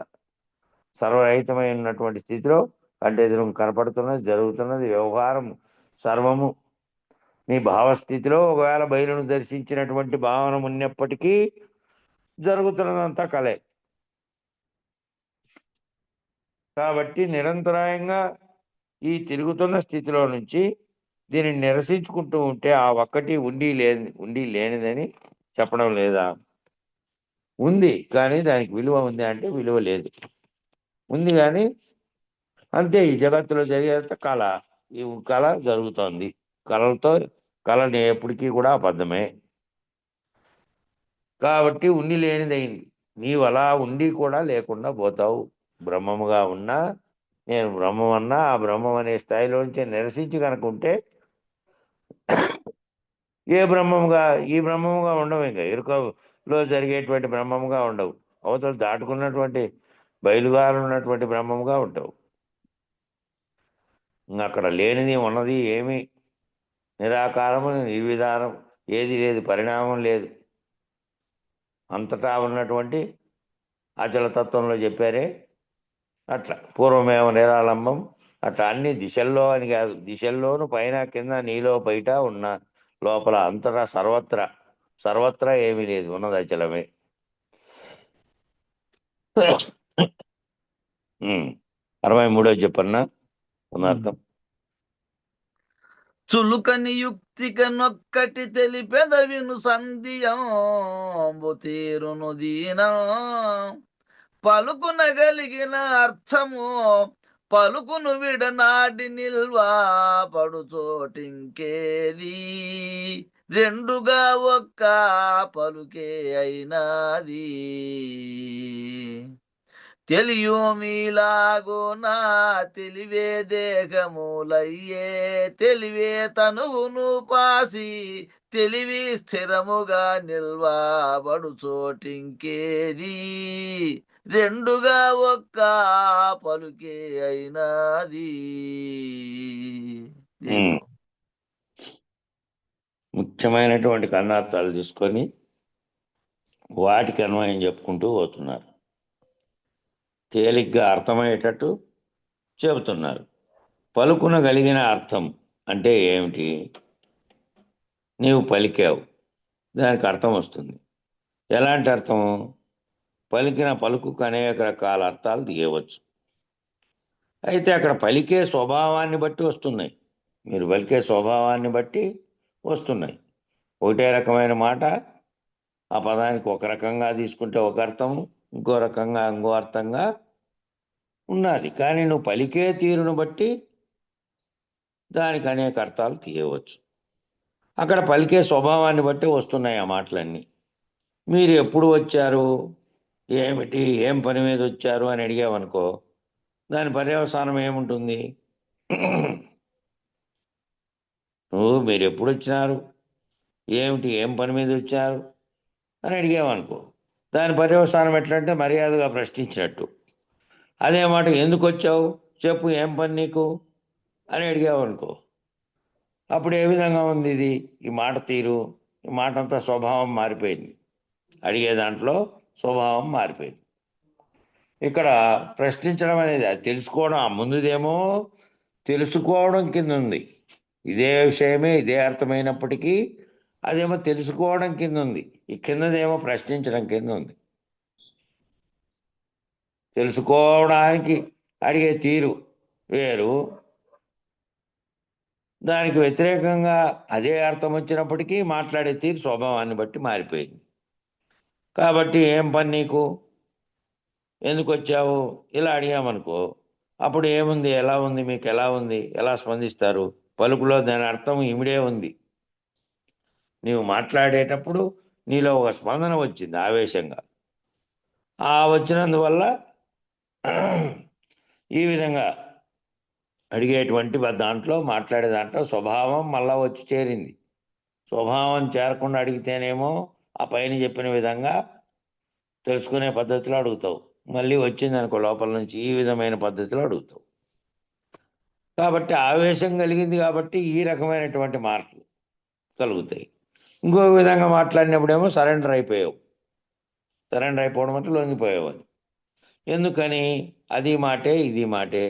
సర్వరహితమై ఉన్నటువంటి స్థితిలో అంటే ఎదురు కనపడుతున్నది, జరుగుతున్నది వ్యవహారం సర్వము నీ భావస్థితిలో ఒకవేళ బయలును దర్శించినటువంటి భావన ఉన్నప్పటికీ జరుగుతున్నదంతా కలే. కాబట్టి నిరంతరాయంగా ఈ తిరుగుతున్న స్థితిలో నుంచి దీనిని నిరసించుకుంటూ ఉంటే ఆ ఒక్కటి ఉండి లేనిదని చెప్పడం లేదా? ఉంది, కానీ దానికి విలువ ఉంది అంటే విలువ లేదు. ఉంది కానీ అంతే. ఈ జగత్తులో జరిగేంత కళ. ఈ కళ జరుగుతోంది. కళలతో కళని ఎప్పటికీ కూడా అబద్ధమే. కాబట్టి ఉండి లేనిదైంది. నీవు అలా ఉండి కూడా లేకుండా పోతావు. బ్రహ్మముగా ఉన్నా, నేను బ్రహ్మం అన్నా, ఆ బ్రహ్మం అనే స్థాయిలోంచి నిరసించి కనుకుంటే ఏ బ్రహ్మముగా ఈ బ్రహ్మముగా ఉండవు. ఇంకా ఎరుకలో జరిగేటువంటి బ్రహ్మముగా ఉండవు. అవతల దాటుకున్నటువంటి బయలుగా ఉన్నటువంటి బ్రహ్మముగా ఉంటావు. అక్కడ లేనిది ఉన్నది ఏమి నిరాకారము, నిర్విధానం, ఏది లేదు, పరిణామం లేదు. అంతటా ఉన్నటువంటి అచలతత్వంలో చెప్పారే అట్లా. పూర్వమేవ నిరాళంబం, అట్లా అన్ని దిశల్లో అని కాదు, దిశల్లోను పైన కింద నీలో బయట ఉన్న లోపల అంతటా సర్వత్రా ఏమీ లేదు, ఉన్నది అచలమే. 63వ చెప్పన్నా అర్థం. చులుకని యుక్తిక నొక్కటి తెలిపెద విను సంధియంబు తీరును దీనం పలుకునగలిగిన అర్థము పలుకును విడనాడి నిల్వా పడుచోటింకేది రెండుగా ఒక్క పలుకే అయినది తెలియోమిలాగునా తెలివే దేహములయ్యే తెలివే తనువును పాసి తెలివి స్థిరముగా నిల్వబడు చోటింకేది రెండుగా ఒక్క పలుకే అయినది. ముఖ్యమైనటువంటి కన్నార్థాలు తీసుకొని వాటికి అన్వయం చెప్పుకుంటూ పోతున్నారు. తేలిగ్గా అర్థమయ్యేటట్టు చెబుతున్నారు. పలుకునగలిగిన అర్థం అంటే ఏమిటి? నీవు పలికావు, దానికి అర్థం వస్తుంది. ఎలాంటి అర్థం? పలికిన పలుకుకు అనేక రకాల అర్థాలు తీయవచ్చు. అయితే అక్కడ పలికే స్వభావాన్ని బట్టి వస్తున్నాయి. మీరు పలికే స్వభావాన్ని బట్టి వస్తున్నాయి. ఒకటే రకమైన మాట ఆ పదానికి ఒక రకంగా తీసుకుంటే ఒక అర్థం, ఇంకో రకంగా ఇంకో అర్థంగా ఉన్నది. కానీ నువ్వు పలికే తీరును బట్టి దానికి అనేక అర్థాలు తీయవచ్చు. అక్కడ పలికే స్వభావాన్ని బట్టి వస్తున్నాయి ఆ మాటలన్నీ. మీరు ఎప్పుడు వచ్చారు, ఏమిటి, ఏం పని మీద వచ్చారు అని అడిగామనుకో, దాని పర్యవసానం ఏముంటుంది? మీరు ఎప్పుడు వచ్చినారు, ఏమిటి, ఏం పని మీద వచ్చారు అని అడిగామనుకో, దాని పర్యవసానం ఎట్లంటే మర్యాదగా ప్రశ్నించినట్టు. అదే మాట ఎందుకు వచ్చావు, చెప్పు, ఏం పని నీకు అని అడిగామనుకో, అప్పుడు ఏ విధంగా ఉంది ఇది? ఈ మాట తీరు, ఈ మాట అంతా స్వభావం మారిపోయింది. అడిగే దాంట్లో స్వభావం మారిపోయింది. ఇక్కడ ప్రశ్నించడం అనేది అది తెలుసుకోవడం, ఆ ముందుదేమో తెలుసుకోవడం కింద ఉంది. ఇదే విషయమే ఇదే అర్థమైనప్పటికీ అదేమో తెలుసుకోవడం కింద ఉంది. ఈ కిందదేమో ప్రశ్నించడం కింద ఉంది. తెలుసుకోవడానికి అడిగే తీరు వేరు, దానికి వ్యతిరేకంగా అదే అర్థం వచ్చినప్పటికీ మాట్లాడే తీరు స్వభావాన్ని బట్టి మారిపోయింది. కాబట్టి ఏం పని నీకు, ఎందుకు వచ్చావు, ఇలా అడిగామనుకో, అప్పుడు ఏముంది, ఎలా ఉంది, మీకు ఎలా ఉంది, ఎలా స్పందిస్తారు? పలుకులో దాని అర్థం ఇమిడే ఉంది. నీవు మాట్లాడేటప్పుడు నీలో ఒక స్పందన వచ్చింది ఆవేశంగా. ఆ వచ్చినందువల్ల ఈ విధంగా అడిగేటువంటి దాంట్లో, మాట్లాడే దాంట్లో స్వభావం మళ్ళా వచ్చి చేరింది. స్వభావం చేరకుండా అడిగితేనేమో ఆ పైన చెప్పిన విధంగా తెలుసుకునే పద్ధతిలో అడుగుతావు. మళ్ళీ వచ్చిందనుకో లోపల నుంచి ఈ విధమైన పద్ధతిలో అడుగుతావు. కాబట్టి ఆవేశం కలిగింది కాబట్టి ఈ రకమైనటువంటి మార్పులు కలుగుతాయి. ఇంకో విధంగా మాట్లాడినప్పుడేమో సరెండర్ అయిపోయావు. సరెండర్ అయిపోవడం అంటే లొంగిపోయావు అని. ఎందుకని? అది మాటే, ఇది మాటే.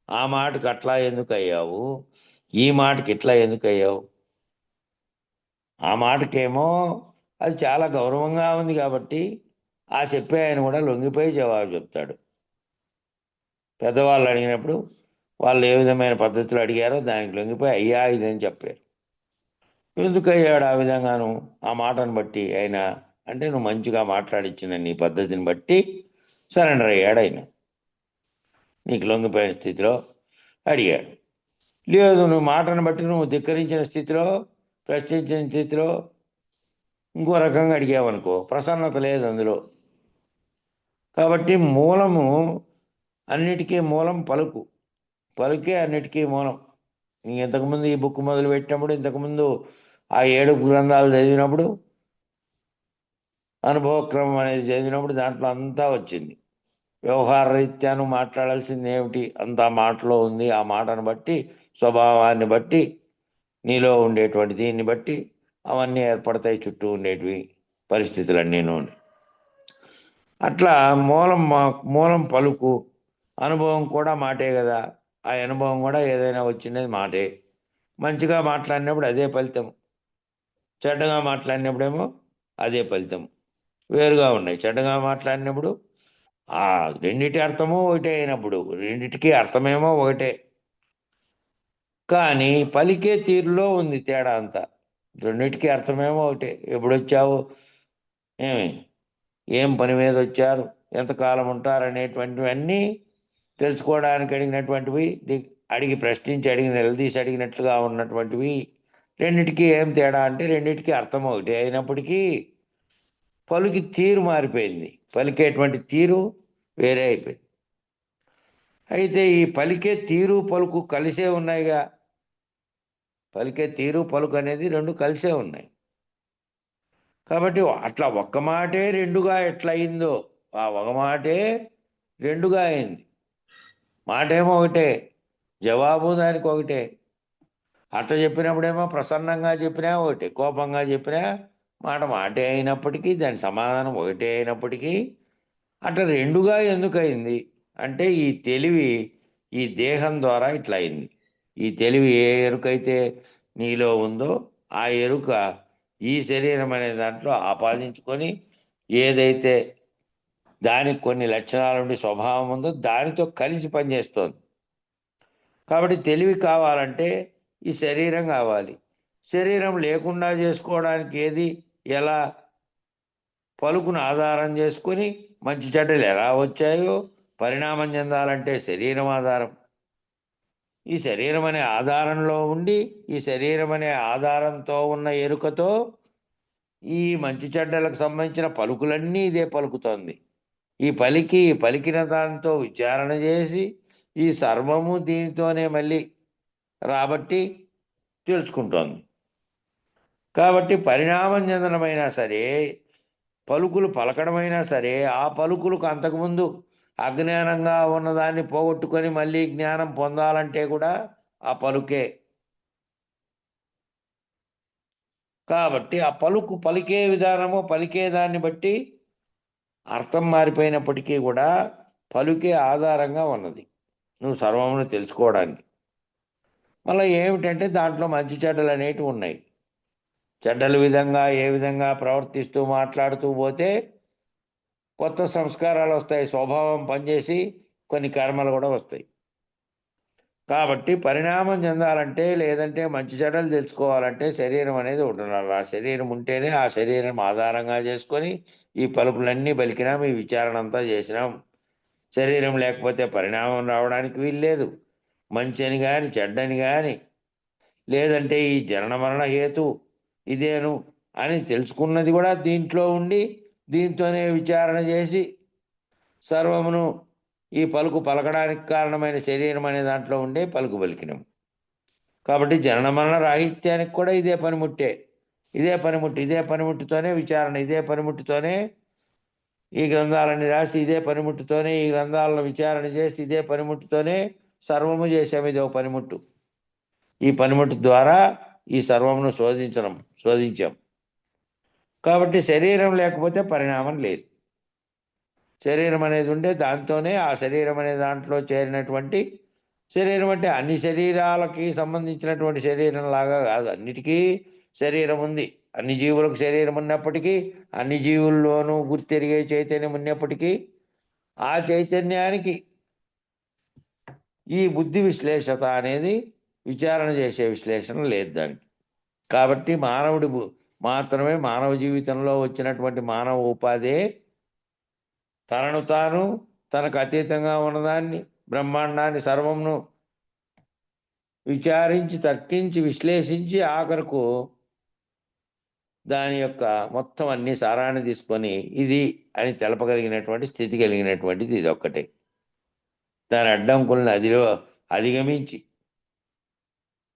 ఆ మాటకి అట్లా ఎందుకు అయ్యావు, ఈ మాటకి ఇట్లా ఎందుకు అయ్యావు? ఆ మాటకేమో అది చాలా గౌరవంగా ఉంది కాబట్టి ఆ చెప్పే ఆయన కూడా లొంగిపోయి జవాబు చెప్తాడు. పెద్దవాళ్ళు అడిగినప్పుడు వాళ్ళు ఏ విధమైన పద్ధతిలో అడిగారో దానికి లొంగిపోయి అయ్యా ఇదని చెప్పారు. ఎందుకు అయ్యాడు ఆ విధంగాను? ఆ మాటను బట్టి ఆయన, అంటే నువ్వు మంచిగా మాట్లాడిచ్చిన నీ పద్ధతిని బట్టి సరెండర్ అయ్యాడు ఆయన. నీకు లొంగిపోయిన స్థితిలో అడిగాడు. లేదు, నువ్వు మాటను బట్టి నువ్వు ధిక్కరించిన స్థితిలో, ప్రశ్నించిన స్థితిలో ఇంకో రకంగా అడిగావనుకో, ప్రసన్నత లేదు అందులో. కాబట్టి మూలము, అన్నిటికీ మూలం పలుకు. పలుకే అన్నిటికీ మూలం. ఇంతకుముందు ఈ బుక్ మొదలు పెట్టినప్పుడు, ఇంతకుముందు ఆ 7 గ్రంథాలు చదివినప్పుడు, అనుభవక్రమం అనేది చదివినప్పుడు దాంట్లో అంతా వచ్చింది. వ్యవహార రీత్యా నువ్వు మాట్లాడాల్సింది ఏమిటి, అంతా మాటలో ఉంది. ఆ మాటను బట్టి, స్వభావాన్ని బట్టి, నీలో ఉండేటువంటి దీన్ని బట్టి అవన్నీ ఏర్పడతాయి, చుట్టూ ఉండేటివి పరిస్థితులన్నీను. అట్లా మూలం పలుకు. అనుభవం కూడా మాటే కదా. ఆ అనుభవం కూడా ఏదైనా వచ్చినది మాటే. మంచిగా మాట్లాడినప్పుడు అదే ఫలితం, చెడ్డగా మాట్లాడినప్పుడేమో అదే ఫలితం. వేరుగా ఉన్నాయి. చెడ్డగా మాట్లాడినప్పుడు ఆ రెండిటి అర్థము ఒకటే అయినప్పుడు, రెండిటికి అర్థమేమో ఒకటే, కానీ పలికే తీరులో ఉంది తేడా అంతా. రెండిటికి అర్థమేమో ఒకటే. ఎప్పుడొచ్చావు, ఏమి, ఏం పని మీద వచ్చారు, ఎంతకాలం ఉంటారు అనేటువంటివన్నీ తెలుసుకోవడానికి అడిగినటువంటివి, అడిగి ప్రశ్నించి అడిగి నిలదీసి అడిగినట్లుగా ఉన్నటువంటివి. రెండిటికి ఏం తేడా అంటే రెండిటికి అర్థం ఒకటి అయినప్పటికీ పలుకి తీరు మారిపోయింది. పలికేటువంటి తీరు వేరే అయిపోయింది. అయితే ఈ పలికే తీరు పలుకు కలిసే ఉన్నాయిగా. పలికే తీరు పలుకు అనేది రెండు కలిసే ఉన్నాయి. కాబట్టి అట్లా ఒక్క మాటే రెండుగా ఎట్లా అయిందో, ఆ ఒక మాటే రెండుగా అయింది. మాటేమో ఒకటే, జవాబు దానికి ఒకటే. అట్ట చెప్పినప్పుడేమో ప్రసన్నంగా చెప్పినా ఒకటే, కోపంగా చెప్పినా మాట మాటే అయినప్పటికీ, దాని సమాధానం ఒకటే అయినప్పటికీ అట్లా రెండుగా ఎందుకు అయింది అంటే, ఈ తెలివి ఈ దేహం ద్వారా ఇట్లా అయింది. ఈ తెలివి ఏ ఎరుకైతే నీలో ఉందో ఆ ఎరుక ఈ శరీరం అనే దాంట్లో ఆపాదించుకొని, ఏదైతే దానికి కొన్ని లక్షణాలుండి స్వభావం ఉందో దానితో కలిసి పనిచేస్తోంది. కాబట్టి తెలివి కావాలంటే ఈ శరీరం కావాలి. శరీరం లేకుండా చేసుకోవడానికి ఏది, ఎలా, పలుకును ఆధారం చేసుకొని మంచి చెడ్డలు ఎలా వచ్చాయో, పరిణామం చెందాలంటే శరీరం ఆధారం. ఈ శరీరం అనే ఆధారంలో ఉండి, ఈ శరీరం అనే ఆధారంతో ఉన్న ఎరుకతో ఈ మంచి చెడ్డలకు సంబంధించిన పలుకులన్నీ ఇదే పలుకుతోంది. ఈ పలికిన దాంతో విచారణ చేసి ఈ సర్వము దీనితోనే మళ్ళీ రాబట్టి తెలుసుకుంటోంది. కాబట్టి పరిణామం చెందడమైనా సరే, పలుకులు పలకడమైనా సరే, ఆ పలుకులకు అంతకుముందు అజ్ఞానంగా ఉన్నదాన్ని పోగొట్టుకొని మళ్ళీ జ్ఞానం పొందాలంటే కూడా ఆ పలుకే. కాబట్టి ఆ పలికే విధానము, పలికే దాన్ని బట్టి అర్థం మారిపోయినప్పటికీ కూడా పలుకే ఆధారంగా ఉన్నది నువ్వు సర్వమును తెలుసుకోవడానికి. మళ్ళీ ఏమిటంటే దాంట్లో మంచి చెడ్డలు అనేటివి ఉన్నాయి. చెడ్డల విధంగా ఏ విధంగా ప్రవర్తిస్తూ మాట్లాడుతూ పోతే కొత్త సంస్కారాలు వస్తాయి, స్వభావం పనిచేసి కొన్ని కర్మలు కూడా వస్తాయి. కాబట్టి పరిణామం చెందాలంటే లేదంటే మంచి చెడ్డలు తెలుసుకోవాలంటే శరీరం అనేది ఒకటి ఉండాలి. ఆ శరీరం ఉంటేనే ఆ శరీరం ఆధారంగా చేసుకొని ఈ పలుకులన్నీ పలికినాం, ఈ విచారణ అంతా చేసినాం. శరీరం లేకపోతే పరిణామం రావడానికి వీల్లేదు. మంచి అని కానీ చెడ్డని కానీ లేదంటే ఈ జనన మరణ హేతు ఇదేను అని తెలుసుకున్నది కూడా దీంట్లో ఉండి దీంతోనే విచారణ చేసి సర్వమును ఈ పలుకు పలకడానికి కారణమైన శరీరం అనే దాంట్లో ఉండే పలుకు పలికినం. కాబట్టి జనన మరణ రాహిత్యానికి కూడా ఇదే పనిముట్టే. ఇదే పనిముట్టుతోనే విచారణ, ఇదే పనిముట్టుతోనే ఈ గ్రంథాలన్నీ రాసి, ఇదే పనిముట్టుతోనే ఈ గ్రంథాలను విచారణ చేసి, ఇదే పనిముట్టుతోనే సర్వము చేశాము. ఇది ఒక పనిముట్టు. ఈ పనిముట్టు ద్వారా ఈ సర్వమును శోధించాం. కాబట్టి శరీరం లేకపోతే పరిణామం లేదు. శరీరం అనేది ఉండే దాంతోనే ఆ శరీరం అనే దాంట్లో చేరినటువంటి శరీరం అంటే అన్ని శరీరాలకి సంబంధించినటువంటి శరీరం లాగా కాదు, అన్నిటికీ శరీరం ఉంది. అన్ని జీవులకు శరీరం ఉన్నప్పటికీ, అన్ని జీవుల్లోనూ గుర్తెరిగే చైతన్యం ఉన్నప్పటికీ, ఆ చైతన్యానికి ఈ బుద్ధి విశ్లేషత అనేది విచారణ చేసే విశ్లేషణ లేదు దానికి. కాబట్టి మాత్రమే మానవ జీవితంలో వచ్చినటువంటి మానవ ఉపాధి తనను తాను తనకు అతీతంగా ఉన్నదాన్ని బ్రహ్మాండాన్ని సర్వమును విచారించి తర్కించి విశ్లేషించి ఆఖరకు దాని యొక్క మొత్తం అన్ని సారాన్ని తీసుకొని ఇది అని తెలపగలిగినటువంటి స్థితి కలిగినటువంటిది ఇది ఒక్కటే. దాని అడ్డంకులను అధిగమించి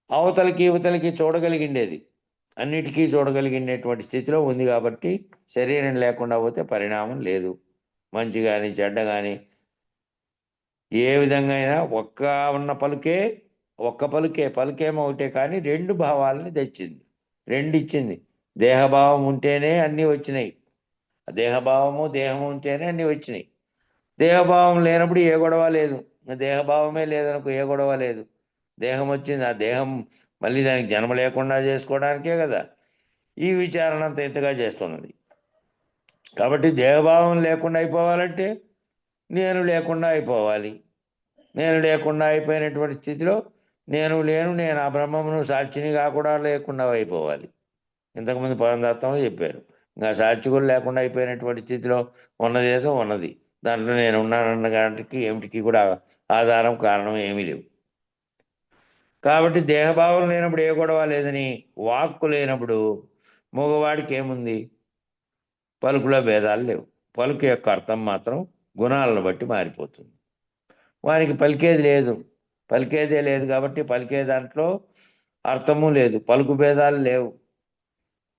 అవతలకి యువతలకి చూడగలిగిండేది, అన్నిటికీ చూడగలిగినటువంటి స్థితిలో ఉంది. కాబట్టి శరీరం లేకుండా పోతే పరిణామం లేదు. మంచి కానీ చెడ్డ కానీ ఏ విధంగా అయినా ఒక్క పలుకేమో ఒకటే, కానీ రెండు భావాలని తెచ్చింది, రెండు ఇచ్చింది. దేహభావం ఉంటేనే అన్నీ వచ్చినాయి. దేహభావము దేహము ఉంటేనే అన్నీ వచ్చినాయి. దేహభావం లేనప్పుడు ఏ గొడవ లేదు. దేహభావమే లేదనుకో ఏ గొడవ లేదు. దేహం వచ్చింది, ఆ దేహం మళ్ళీ దానికి జన్మ లేకుండా చేసుకోవడానికే కదా ఈ విచారణ అంత ఇంతగా చేస్తున్నది. కాబట్టి దేహభావం లేకుండా అయిపోవాలంటే నేను లేకుండా అయిపోవాలి. నేను లేకుండా అయిపోయినటువంటి స్థితిలో నేను ఆ బ్రహ్మమును సాక్షినిగా కూడా లేకుండా అయిపోవాలి. ఇంతకుముందు పరందాత్మ చెప్పారు. ఇంకా సాక్షి కూడా లేకుండా అయిపోయినటువంటి స్థితిలో ఉన్నదేదో ఉన్నది, దాంట్లో నేను ఉన్నానన్న దానికి ఏమిటికి కూడా ఆధారం కారణం ఏమీ లేవు. కాబట్టి దేహభావం లేనప్పుడు ఏ గొడవ లేదని, వాక్కు లేనప్పుడు మగవాడికి ఏముంది, పలుకులో భేదాలు లేవు. పలుకు యొక్క అర్థం మాత్రం గుణాలను బట్టి మారిపోతుంది. వానికి పలికేదే లేదు కాబట్టి పలికే దాంట్లో అర్థము లేదు, పలుకు భేదాలు లేవు.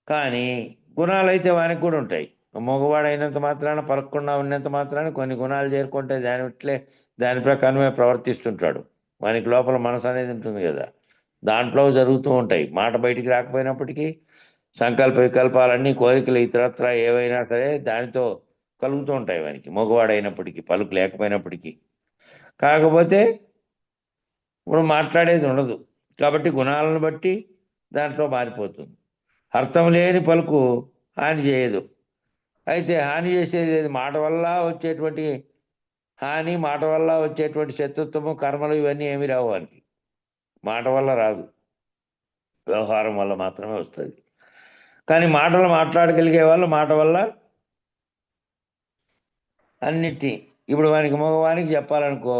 కానీ గుణాలు అయితే వానికి కూడా ఉంటాయి. మగవాడు అయినంత మాత్రాన పలకకుండా ఉన్నంత మాత్రాన కొన్ని గుణాలు చేరుకుంటే దాని ప్రకారమే ప్రవర్తిస్తుంటాడు. వానికి లోపల మనసు అనేది ఉంటుంది కదా, దాంట్లో జరుగుతూ ఉంటాయి. మాట బయటికి రాకపోయినప్పటికీ సంకల్ప వికల్పాలన్నీ, కోరికలు ఇతరత్ర ఏవైనా సరే దానితో కలుగుతూ ఉంటాయి వానికి, మగవాడైనప్పటికీ పలుకు లేకపోయినప్పటికీ. కాకపోతే ఇప్పుడు మాట్లాడేది ఉండదు కాబట్టి గుణాలను బట్టి దాంట్లో మారిపోతుంది. అర్థం లేని పలుకు హాని చేయదు. అయితే హాని చేసేది లేదు. మాట వల్ల వచ్చేటువంటి హాని, మాట వల్ల వచ్చేటువంటి శత్రుత్వము, కర్మలు ఇవన్నీ ఏమి రావు వానికి. మాట వల్ల రాదు, వ్యవహారం వల్ల మాత్రమే వస్తుంది. కానీ మాటలు మాట్లాడగలిగే వాళ్ళు మాట వల్ల అన్నిటి, ఇప్పుడు వానికి మగవానికి చెప్పాలనుకో,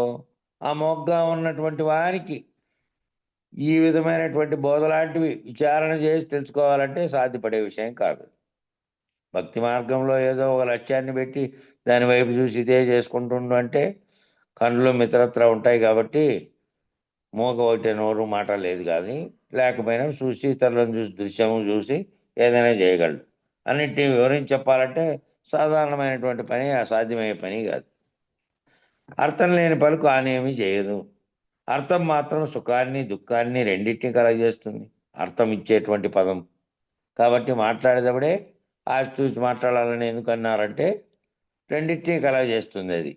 ఆ మొగ్గా ఉన్నటువంటి వానికి ఈ విధమైనటువంటి బోధలాంటివి విచారణ చేసి తెలుసుకోవాలంటే సాధ్యపడే విషయం కాదు. భక్తి మార్గంలో ఏదో ఒక లక్ష్యాన్ని పెట్టి దాని వైపు చూసి ఇదే చేసుకుంటుండు అంటే కళ్ళు మిత్రత్ర ఉంటాయి కాబట్టి మూగ ఒకటే, నోరు మాట లేదు. కానీ లేకపోయినా చూసి ఇతరులను చూసి దృశ్యము చూసి ఏదైనా చేయగలడు. అన్నిటిని వివరించి చెప్పాలంటే సాధారణమైనటువంటి పని, అసాధ్యమయ్యే పని కాదు. అర్థం లేని పలుకు ఆనేమి చేయదు. అర్థం మాత్రం సుఖాన్ని దుఃఖాన్ని రెండింటినీ కలగజేస్తుంది, అర్థం ఇచ్చేటువంటి పదం. కాబట్టి మాట్లాడేటప్పుడే చూసి మాట్లాడాలని ఎందుకు అన్నారంటే రెండింటినీ కలగజేస్తుంది అది,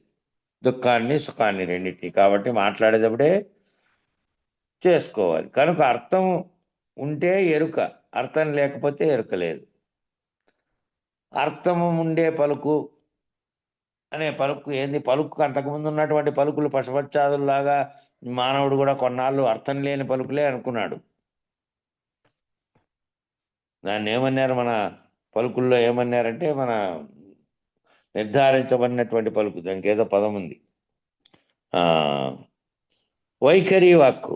దుఃఖాన్ని సుఖాన్ని రెండింటినీ. కాబట్టి మాట్లాడేటప్పుడే చేసుకోవాలి. కనుక అర్థం ఉంటే ఎరుక, అర్థం లేకపోతే ఎరుక లేదు. అర్థము ఉండే పలుకు అనే పలుకు ఏంది? పలుకు అంతకుముందు ఉన్నటువంటి పలుకులు పశుపక్షాదుల్లాగా మానవుడు కూడా కొన్నాళ్ళు అర్థం లేని పలుకులే అనుకున్నాడు. దాన్ని ఏమన్నారు మన పలుకుల్లో ఏమన్నారంటే, మన నిర్ధారించబడినటువంటి పలుకు, దానికి ఏదో పదం ఉంది, ఆ, వైఖరి వాక్కు.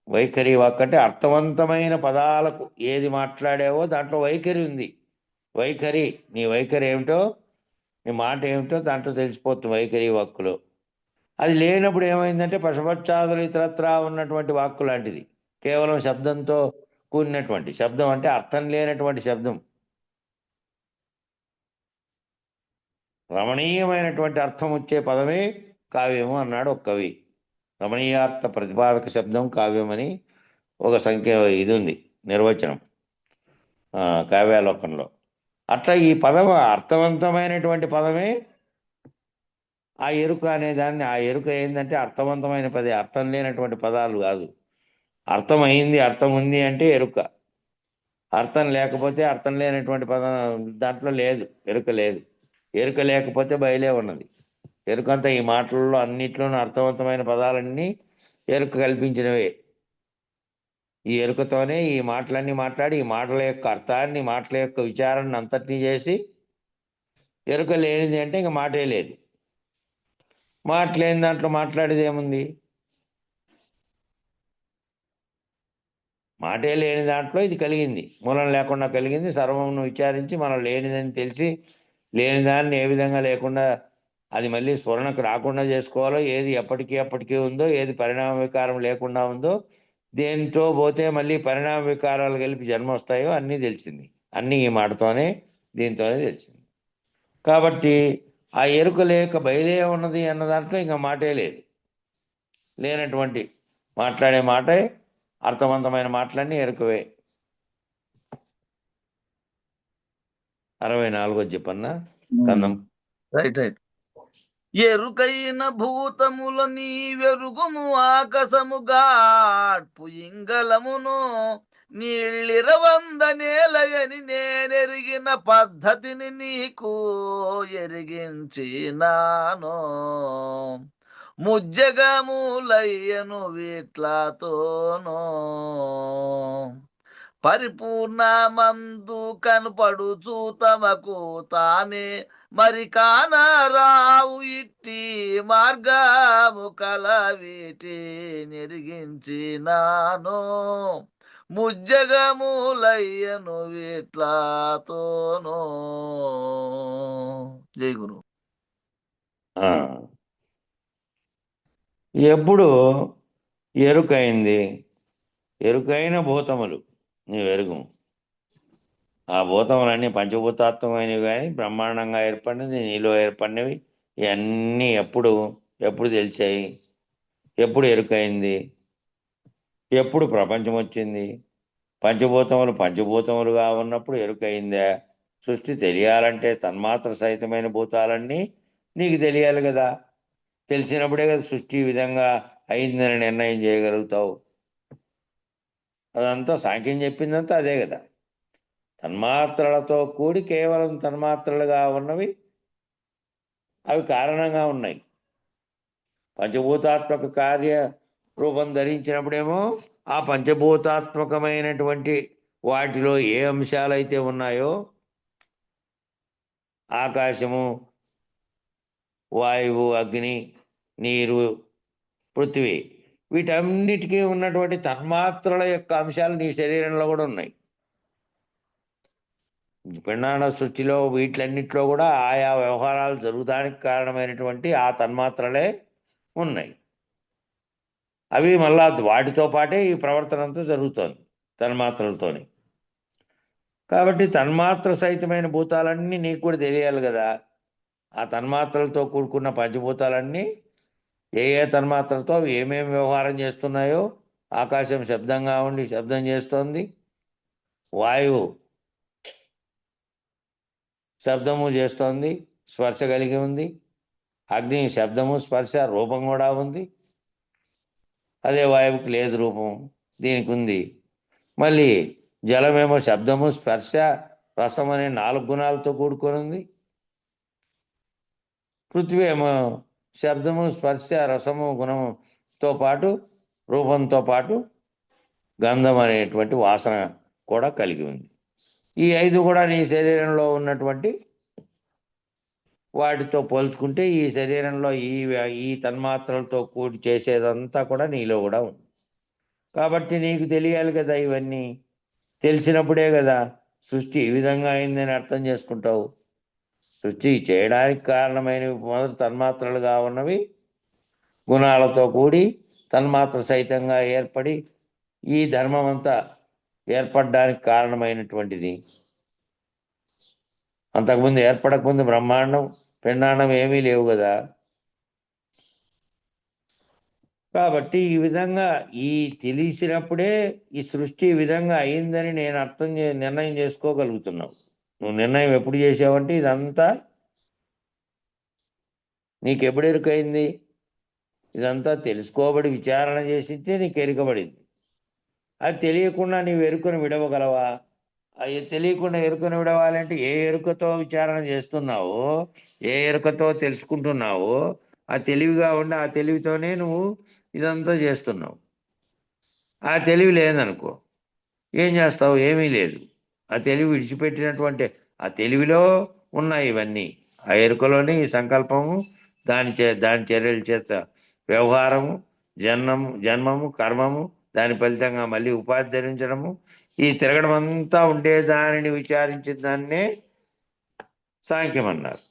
వైఖరి వాక్కు అంటే అర్థవంతమైన పదాలకు ఏది మాట్లాడావో దాంట్లో వైఖరి ఉంది. వైఖరి, నీ వైఖరి ఏమిటో, నీ మాట ఏమిటో దాంట్లో తెలిసిపోతుంది వైఖరి వాక్కులో. అది లేనప్పుడు ఏమైందంటే పశుపక్షాదులు ఇతరత్రా ఉన్నటువంటి వాక్కు లాంటిది, కేవలం శబ్దంతో కూడినటువంటి శబ్దం, అంటే అర్థం లేనటువంటి శబ్దం. రమణీయమైనటువంటి అర్థం వచ్చే పదమే కావ్యము అన్నాడు ఒక కవి. రమణీయార్థ ప్రతిపాదక శబ్దం కావ్యమని ఒక సంఖ్య ఇది ఉంది, నిర్వచనం కావ్యాలోకంలో. అట్లా ఈ పదం అర్థవంతమైనటువంటి పదమే ఆ ఎరుక అనేదాన్ని. ఆ ఎరుక ఏంటంటే అర్థవంతమైన పదే, అర్థం లేనటువంటి పదాలు కాదు. అర్థమైంది, అర్థం ఉంది అంటే ఎరుక. అర్థం లేకపోతే అర్థం లేనటువంటి పదం దాంట్లో లేదు, ఎరుక లేదు. ఎరుక లేకపోతే బయలే ఉన్నది. ఎరుకంతా ఈ మాటల్లో అన్నిట్లోనూ అర్థవంతమైన పదాలన్నీ ఎరుక కల్పించినవే. ఈ ఎరుకతోనే ఈ మాటలన్నీ మాట్లాడి, ఈ మాటల యొక్క అర్థాన్ని, మాటల యొక్క విచారాన్ని అంతటినీ చేసి, ఎరుక లేనిది అంటే ఇంక మాటే లేదు. మాట లేని దాంట్లో మాట్లాడేది ఏముంది? మాటే లేని దాంట్లో ఇది కలిగింది, మూలం లేకుండా కలిగింది. సర్వమును విచారించి మనం లేనిదని తెలిసి, లేని దాన్ని ఏ విధంగా లేకుండా అది మళ్ళీ స్ఫురణకు రాకుండా చేసుకోవాలో, ఏది ఎప్పటికీ ఉందో, ఏది పరిణామ వికారం లేకుండా ఉందో, దేంతో పోతే మళ్ళీ పరిణామ వికారాలు కలిపి జన్మ వస్తాయో అన్నీ తెలిసింది. అన్నీ ఈ మాటతోనే, దీంతోనే తెలిసింది. కాబట్టి ఆ ఎరుక లేక బయలే ఉన్నది అన్న దాంట్లో ఇంకా మాటే లేదు. లేనటువంటి మాట్లాడే మాటే, అర్థవంతమైన మాటలన్నీ ఎరుకవే. 64 చెప్పన్నా కన్నం. Right right. ఎరుకైన భూతముల నీ వెరుగుము ఆకాశముగా ఇంగలమును నీళ్ళిరవంద నేలయని నేనెరిగిన పద్ధతిని నీకు ఎరిగించినాను. ముజ్జగములయ్యను వీట్లతోనో పరిపూర్ణమందు కనపడుచు తమకు తామే మరి కానరావు ఇట్టి మార్గము కల వీటి నెరిగించినాను. ముజ్జగములయ్యను వీట్లతోనో. జై గురు. ఎప్పుడు ఎరుకైంది? ఎరుకైన భూతములు నీవు ఎరుగు. ఆ భూతములన్నీ పంచభూతాత్మకమైనవి, కానీ బ్రహ్మాండంగా ఏర్పడినది, నీలో ఏర్పడినవి. ఇవన్నీ ఎప్పుడు తెలిసాయి? ఎప్పుడు ఎరుకైంది? ఎప్పుడు ప్రపంచం వచ్చింది? పంచభూతములుగా ఉన్నప్పుడు ఎరుకైందా? సృష్టి తెలియాలంటే తన్మాత్ర సహితమైన భూతాలన్నీ నీకు తెలియాలి కదా. తెలిసినప్పుడే కదా సృష్టి ఈ విధంగా అయిందని నిర్ణయం చేయగలుగుతావు. అదంతా సాంఖ్యం చెప్పిందంతా అదే కదా. తన్మాత్రలతో కూడి కేవలం తన్మాత్రలుగా ఉన్నవి అవి కారణంగా ఉన్నాయి. పంచభూతాత్మక కార్య రూపం ధరించినప్పుడేమో ఆ పంచభూతాత్మకమైనటువంటి వాటిలో ఏ అంశాలైతే ఉన్నాయో, ఆకాశము, వాయువు, అగ్ని, నీరు, పృథ్వీ, వీటన్నిటికీ ఉన్నటువంటి తన్మాత్రల యొక్క అంశాలు నీ శరీరంలో కూడా ఉన్నాయి. పిండాండ సృష్టిలో వీటిలన్నిటిలో కూడా ఆయా వ్యవహారాలు జరుగుతానికి కారణమైనటువంటి ఆ తన్మాత్రలే ఉన్నాయి. అవి మళ్ళా వాటితో పాటే ఈ ప్రవర్తన అంతా జరుగుతోంది తన్మాత్రలతోని. కాబట్టి తన్మాత్ర సహితమైన భూతాలన్నీ నీకు కూడా తెలియాలి కదా. ఆ తన్మాత్రలతో కూడుకున్న పంచభూతాలన్నీ ఏ తన్మాత్రలతో అవి ఏమేమి వ్యవహారం చేస్తున్నాయో, ఆకాశం శబ్దంగా ఉండి శబ్దం చేస్తోంది, వాయువు శబ్దము చేస్తోంది, స్పర్శ కలిగి ఉంది, అగ్ని శబ్దము, స్పర్శ, రూపం కూడా ఉంది. అదే వాయువుకి లేదు రూపం, దీనికి ఉంది. మళ్ళీ జలమేమో శబ్దము, స్పర్శ, రసం అనే 4 గుణాలతో కూడుకొని ఉంది. పృథ్వీ ఏమో శబ్దము, స్పర్శ, రసము, గుణము పాటు రూపంతో పాటు గంధం అనేటువంటి వాసన కూడా కలిగి ఉంది. ఈ 5 కూడా నీ శరీరంలో ఉన్నటువంటి వాటితో పోల్చుకుంటే ఈ శరీరంలో ఈ తన్మాత్రలతో కూడి చేసేదంతా కూడా నీలో కూడా ఉంది. కాబట్టి నీకు తెలియాలి కదా ఇవన్నీ. తెలిసినప్పుడే కదా సృష్టి ఈ విధంగా అయిందని అర్థం చేసుకుంటావు. సృష్టి చేయడానికి కారణమైనవి మొదటి తన్మాత్రలుగా ఉన్నవి గుణాలతో కూడి తన్మాత్ర సహితంగా ఏర్పడి ఈ ధర్మం అంతా ఏర్పడడానికి కారణమైనటువంటిది. అంతకుముందు ఏర్పడకముందు బ్రహ్మాండం పిండాండం ఏమీ లేవు కదా. కాబట్టి ఈ విధంగా తెలిసినప్పుడే ఈ సృష్టి ఈ విధంగా అయిందని నేను నిర్ణయం చేసుకోగలుగుతున్నావు. నువ్వు నిర్ణయం ఎప్పుడు చేసావంటే ఇదంతా నీకు ఎప్పుడు ఎరుకైంది? ఇదంతా తెలుసుకోబడి విచారణ చేసింటే నీకు ఎరుకబడింది. అది తెలియకుండా నీవు ఎరుకను విడవగలవా? అది తెలియకుండా ఎరుకను విడవాలంటే ఏ ఎరుకతో విచారణ చేస్తున్నావో, ఏ ఎరుకతో తెలుసుకుంటున్నావో ఆ తెలివిగా ఉండి ఆ తెలివితోనే నువ్వు ఇదంతా చేస్తున్నావు. ఆ తెలివి లేదనుకో ఏం చేస్తావు? ఏమీ లేదు. ఆ తెలివి విడిచిపెట్టినటువంటి ఆ తెలివిలో ఉన్నాయి ఇవన్నీ. ఆ ఎరుకలోని ఈ సంకల్పము, దాని చర్యల చేత వ్యవహారము, జన్మము, కర్మము, దాని ఫలితంగా మళ్ళీ ఉపాధి ధరించడము, ఈ తిరగడం అంతా ఉండే దానిని విచారించిన దాన్నే సాంఖ్యం అన్నారు.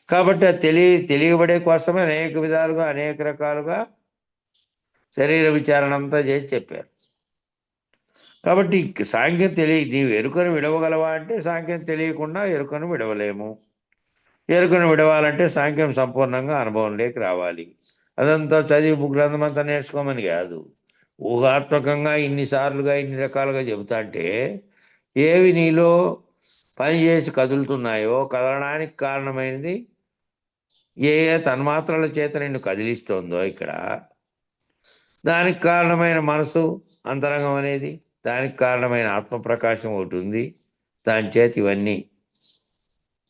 కాబట్టి ఆ తెలియబడే కోసమే అనేక విధాలుగా అనేక రకాలుగా శరీర విచారణ అంతా చేసి చెప్పారు. కాబట్టి సాంఖ్యం నీవు ఎరుకను విడవగలవా అంటే సాంఖ్యం తెలియకుండా ఎరుకను విడవలేము. ఎరుకను విడవాలంటే సాంఖ్యం సంపూర్ణంగా అనుభవంలోకి రావాలి. అదంతా చదివి గ్రంథం అంతా నేర్చుకోమని కాదు. ఊహాత్మకంగా ఇన్నిసార్లుగా ఇన్ని రకాలుగా చెబుతా అంటే ఏవి నీలో పనిచేసి కదులుతున్నాయో, కదలడానికి కారణమైనది ఏ తన్మాత్రల చేత నిన్ను కదిలిస్తోందో ఇక్కడ, దానికి కారణమైన మనసు అంతరంగం అనేది, దానికి కారణమైన ఆత్మప్రకాశం ఒకటి ఉంది. దాని చేత ఇవన్నీ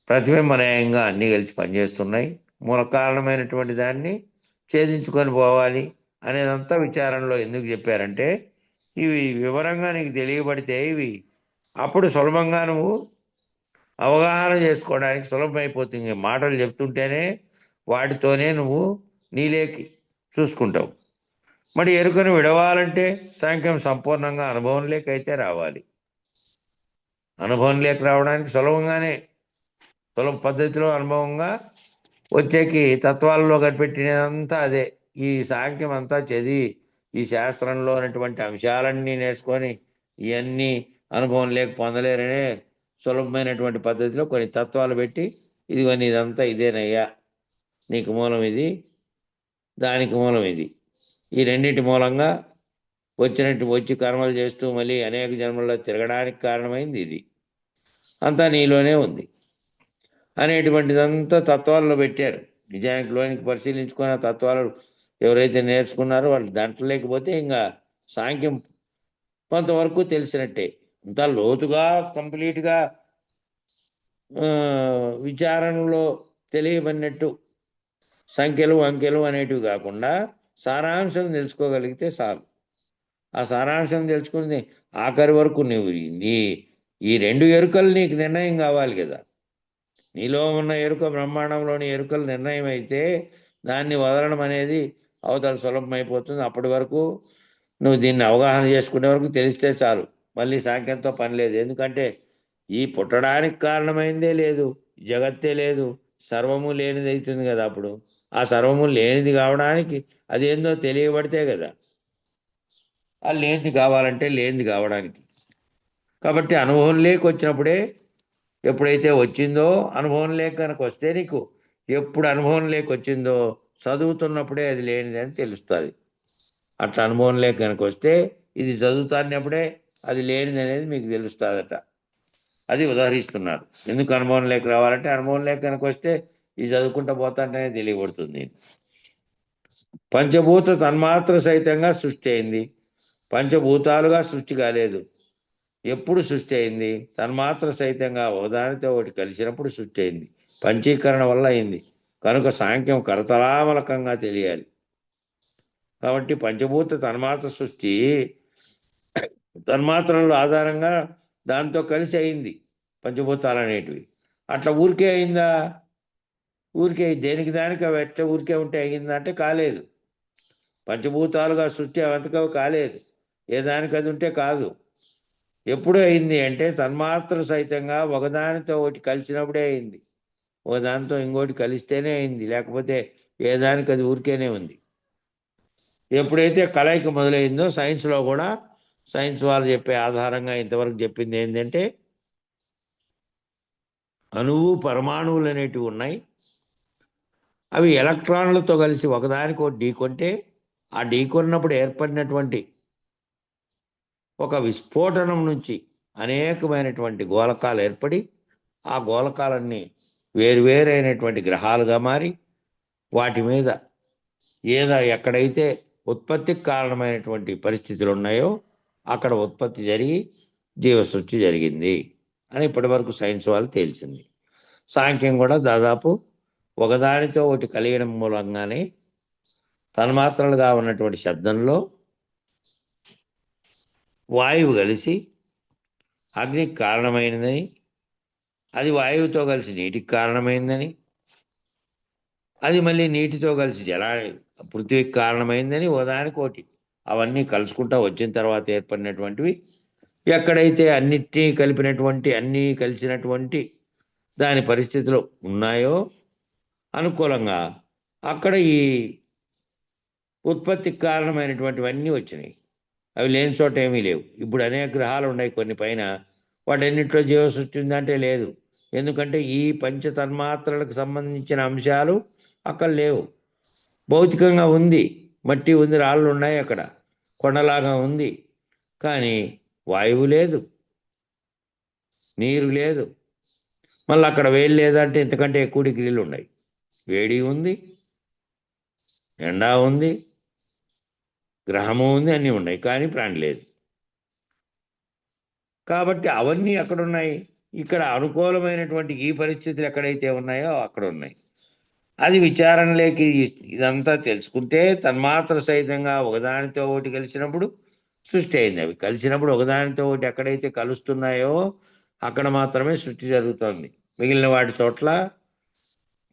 ప్రతిబింబనయంగా అన్నీ కలిసి పనిచేస్తున్నాయి. మూల కారణమైనటువంటి దాన్ని ఛేదించుకొని పోవాలి అనేదంతా విచారణలో ఎందుకు చెప్పారంటే ఇవి వివరంగా నీకు తెలియబడితే ఇవి అప్పుడు సులభంగా నువ్వు అవగాహన చేసుకోవడానికి సులభమైపోతుంది. మాటలు చెప్తుంటేనే వాటితోనే నువ్వు నీలేకి చూసుకుంటావు. మరి ఎరుకను విడవాలంటే సాంఖ్యం సంపూర్ణంగా అనుభవంలోకైతే రావాలి. అనుభవంలోకి రావడానికి సులభ పద్ధతిలో అనుభవంగా వచ్చేకి తత్వాలలో కనిపెట్టినదంతా అదే. ఈ సాంఖ్యం అంతా చదివి ఈ శాస్త్రంలో ఉన్నటువంటి అంశాలన్నీ నేర్చుకొని ఇవన్నీ అనుభవం లేక పొందలేరనే సులభమైనటువంటి పద్ధతిలో కొన్ని తత్వాలు పెట్టి ఇదిగోని ఇదంతా ఇదేనయ్యా, నీకు మూలం ఇది, దానికి మూలం ఇది, ఈ రెండింటి మూలంగా వచ్చి కర్మలు చేస్తూ మళ్ళీ అనేక జన్మల్లో తిరగడానికి కారణమైంది ఇది, అంతా నీలోనే ఉంది అనేటువంటిదంతా తత్వాల్లో పెట్టారు. నిజానికి లోనికి పరిశీలించుకున్న తత్వాలు ఎవరైతే నేర్చుకున్నారో వాళ్ళు దాంట్లో లేకపోతే ఇంకా సాంఖ్యం కొంతవరకు తెలిసినట్టే. ఇంత లోతుగా కంప్లీట్గా విచారణలో తెలియబడినట్టు సంఖ్యలు అంకెలు అనేటివి కాకుండా సారాంశం తెలుసుకోగలిగితే చాలు. ఆ సారాంశం తెలుసుకుని ఆఖరి వరకు నువ్వు ఈ 2 ఎరుకలు నీకు నిర్ణయం కావాలి కదా. నీలో ఉన్న ఎరుక బ్రహ్మాండంలోని ఎరుకలు నిర్ణయం అయితే దాన్ని వదలడం అనేది అవతల సులభమైపోతుంది. అప్పటి వరకు నువ్వు దీన్ని అవగాహన చేసుకునే వరకు తెలిస్తే చాలు, మళ్ళీ సాంఖ్యంతో పని లేదు. ఎందుకంటే ఈ పుట్టడానికి కారణమైందే లేదు, జగత్తే లేదు, సర్వము లేనిది అవుతుంది కదా. అప్పుడు ఆ సర్వము లేనిది కావడానికి అదేందో తెలియబడితే కదా. ఆ లేనిది కావాలంటే లేనిది కావడానికి. కాబట్టి అనుభవం వచ్చినప్పుడే, ఎప్పుడైతే వచ్చిందో అనుభవం కనుక వస్తే నీకు ఎప్పుడు అనుభవం వచ్చిందో చదువుతున్నప్పుడే అది లేనిది అని తెలుస్తుంది. అట్లా అనుభవం కనుక వస్తే ఇది చదువుతాన్నప్పుడే అది లేనిది అనేది మీకు తెలుస్తుందట. అది ఉదాహరిస్తున్నారు. ఎందుకు అనుభవం రావాలంటే అనుభవం కనుక వస్తే ఇది చదువుకుంటూ పోతాంటేనే తెలియబడుతుంది. పంచభూత తన్మాత్ర సహితంగా సృష్టి అయింది. పంచభూతాలుగా సృష్టి కాలేదు. ఎప్పుడు సృష్టి అయింది? తన్మాత్ర సహితంగా ఒకదానితో ఒకటి కలిసినప్పుడు సృష్టి అయింది. పంచీకరణ వల్ల అయింది కనుక సాంఖ్యం కరతలామలకంగా తెలియాలి. కాబట్టి పంచభూత తన్మాత్ర సృష్టి తన్మాత్రల ఆధారంగా దాంతో కలిసి అయింది పంచభూతాలు అనేటివి. అట్లా ఊరికే అయిందా? ఊరికే దేనికి దానికి అవి ఎట్లా ఊరికే ఉంటే అయిందంటే కాలేదు. పంచభూతాలుగా సృష్టి అవంతకవి కాలేదు. ఏ దానికి అది ఉంటే కాదు. ఎప్పుడు అయింది అంటే తన్మాత్ర సహితంగా ఒకదానితో ఒకటి కలిసినప్పుడే అయింది. ఒకదానితో ఇంకోటి కలిస్తేనే అయింది. లేకపోతే ఏ దానికి అది ఊరికేనే ఉంది. ఎప్పుడైతే కలయిక మొదలైందో సైన్స్లో కూడా సైన్స్ వాళ్ళు చెప్పే ఆధారంగా ఇంతవరకు చెప్పింది ఏంటంటే అణువు పరమాణువులు అనేటివి ఉన్నాయి. అవి ఎలక్ట్రాన్లతో కలిసి ఒకదానికొకటి ఢీకొంటే ఆ ఢీకొన్నప్పుడు ఏర్పడినటువంటి ఒక విస్ఫోటనం నుంచి అనేకమైనటువంటి గోళకాలు ఏర్పడి ఆ గోళకాలన్నీ వేరువేరైనటువంటి గ్రహాలుగా మారి వాటి మీద ఎక్కడైతే ఉత్పత్తికి కారణమైనటువంటి పరిస్థితులు ఉన్నాయో అక్కడ ఉత్పత్తి జరిగి జీవసృష్టి జరిగింది అని ఇప్పటి వరకు సైన్స్ వాళ్ళు తేల్చింది. సాంఖ్యం కూడా దాదాపు ఒకదానితో ఒకటి కలియడం మూలంగానే తన్మాత్రలుగా ఉన్నటువంటి శబ్దంలో వాయువు కలిసి అగ్నికి కారణమైనదని, అది వాయువుతో కలిసి నీటికి కారణమైందని, అది మళ్ళీ నీటితో కలిసి పృథ్వీకి కారణమైందని ఒకదానికోటి అవన్నీ కలుసుకుంటా వచ్చిన తర్వాత ఏర్పడినటువంటివి. ఎక్కడైతే అన్నిటినీ కలిపినటువంటి అన్నీ కలిసినటువంటి దాని పరిస్థితులు ఉన్నాయో అనుకూలంగా అక్కడ ఈ ఉత్పత్తికి కారణమైనటువంటివన్నీ వచ్చినాయి. అవి లేని చోట ఏమీ లేవు. ఇప్పుడు అనేక గ్రహాలు ఉన్నాయి కొన్ని పైన, వాటన్నింటిలో జీవసృష్టి ఉందంటే లేదు. ఎందుకంటే ఈ పంచతన్మాత్రలకు సంబంధించిన అంశాలు అక్కడ లేవు. భౌతికంగా ఉంది, మట్టి ఉంది, రాళ్ళు ఉన్నాయి, అక్కడ కొండలాగా ఉంది. కానీ వాయువు లేదు, నీరు లేదు. మళ్ళీ అక్కడ వేడి లేదంటే ఇంతకంటే ఎక్కువ డిగ్రీలు ఉన్నాయి. వేడి ఉంది, ఎండా ఉంది, గ్రహము ఉంది, అన్నీ ఉన్నాయి, కానీ ప్రాణి లేదు. కాబట్టి అవన్నీ అక్కడ ఉన్నాయి. ఇక్కడ అనుకూలమైనటువంటి ఈ పరిస్థితులు ఎక్కడైతే ఉన్నాయో అక్కడ ఉన్నాయి. అది విచారణలోకి ఇదంతా తెలుసుకుంటే తన్మాత్ర సహితంగా ఒకదానితో ఒకటి కలిసినప్పుడు సృష్టి అయింది. అవి కలిసినప్పుడు ఒకదానితో ఒకటి ఎక్కడైతే కలుస్తున్నాయో అక్కడ మాత్రమే సృష్టి జరుగుతోంది. మిగిలిన వాటి చోట్ల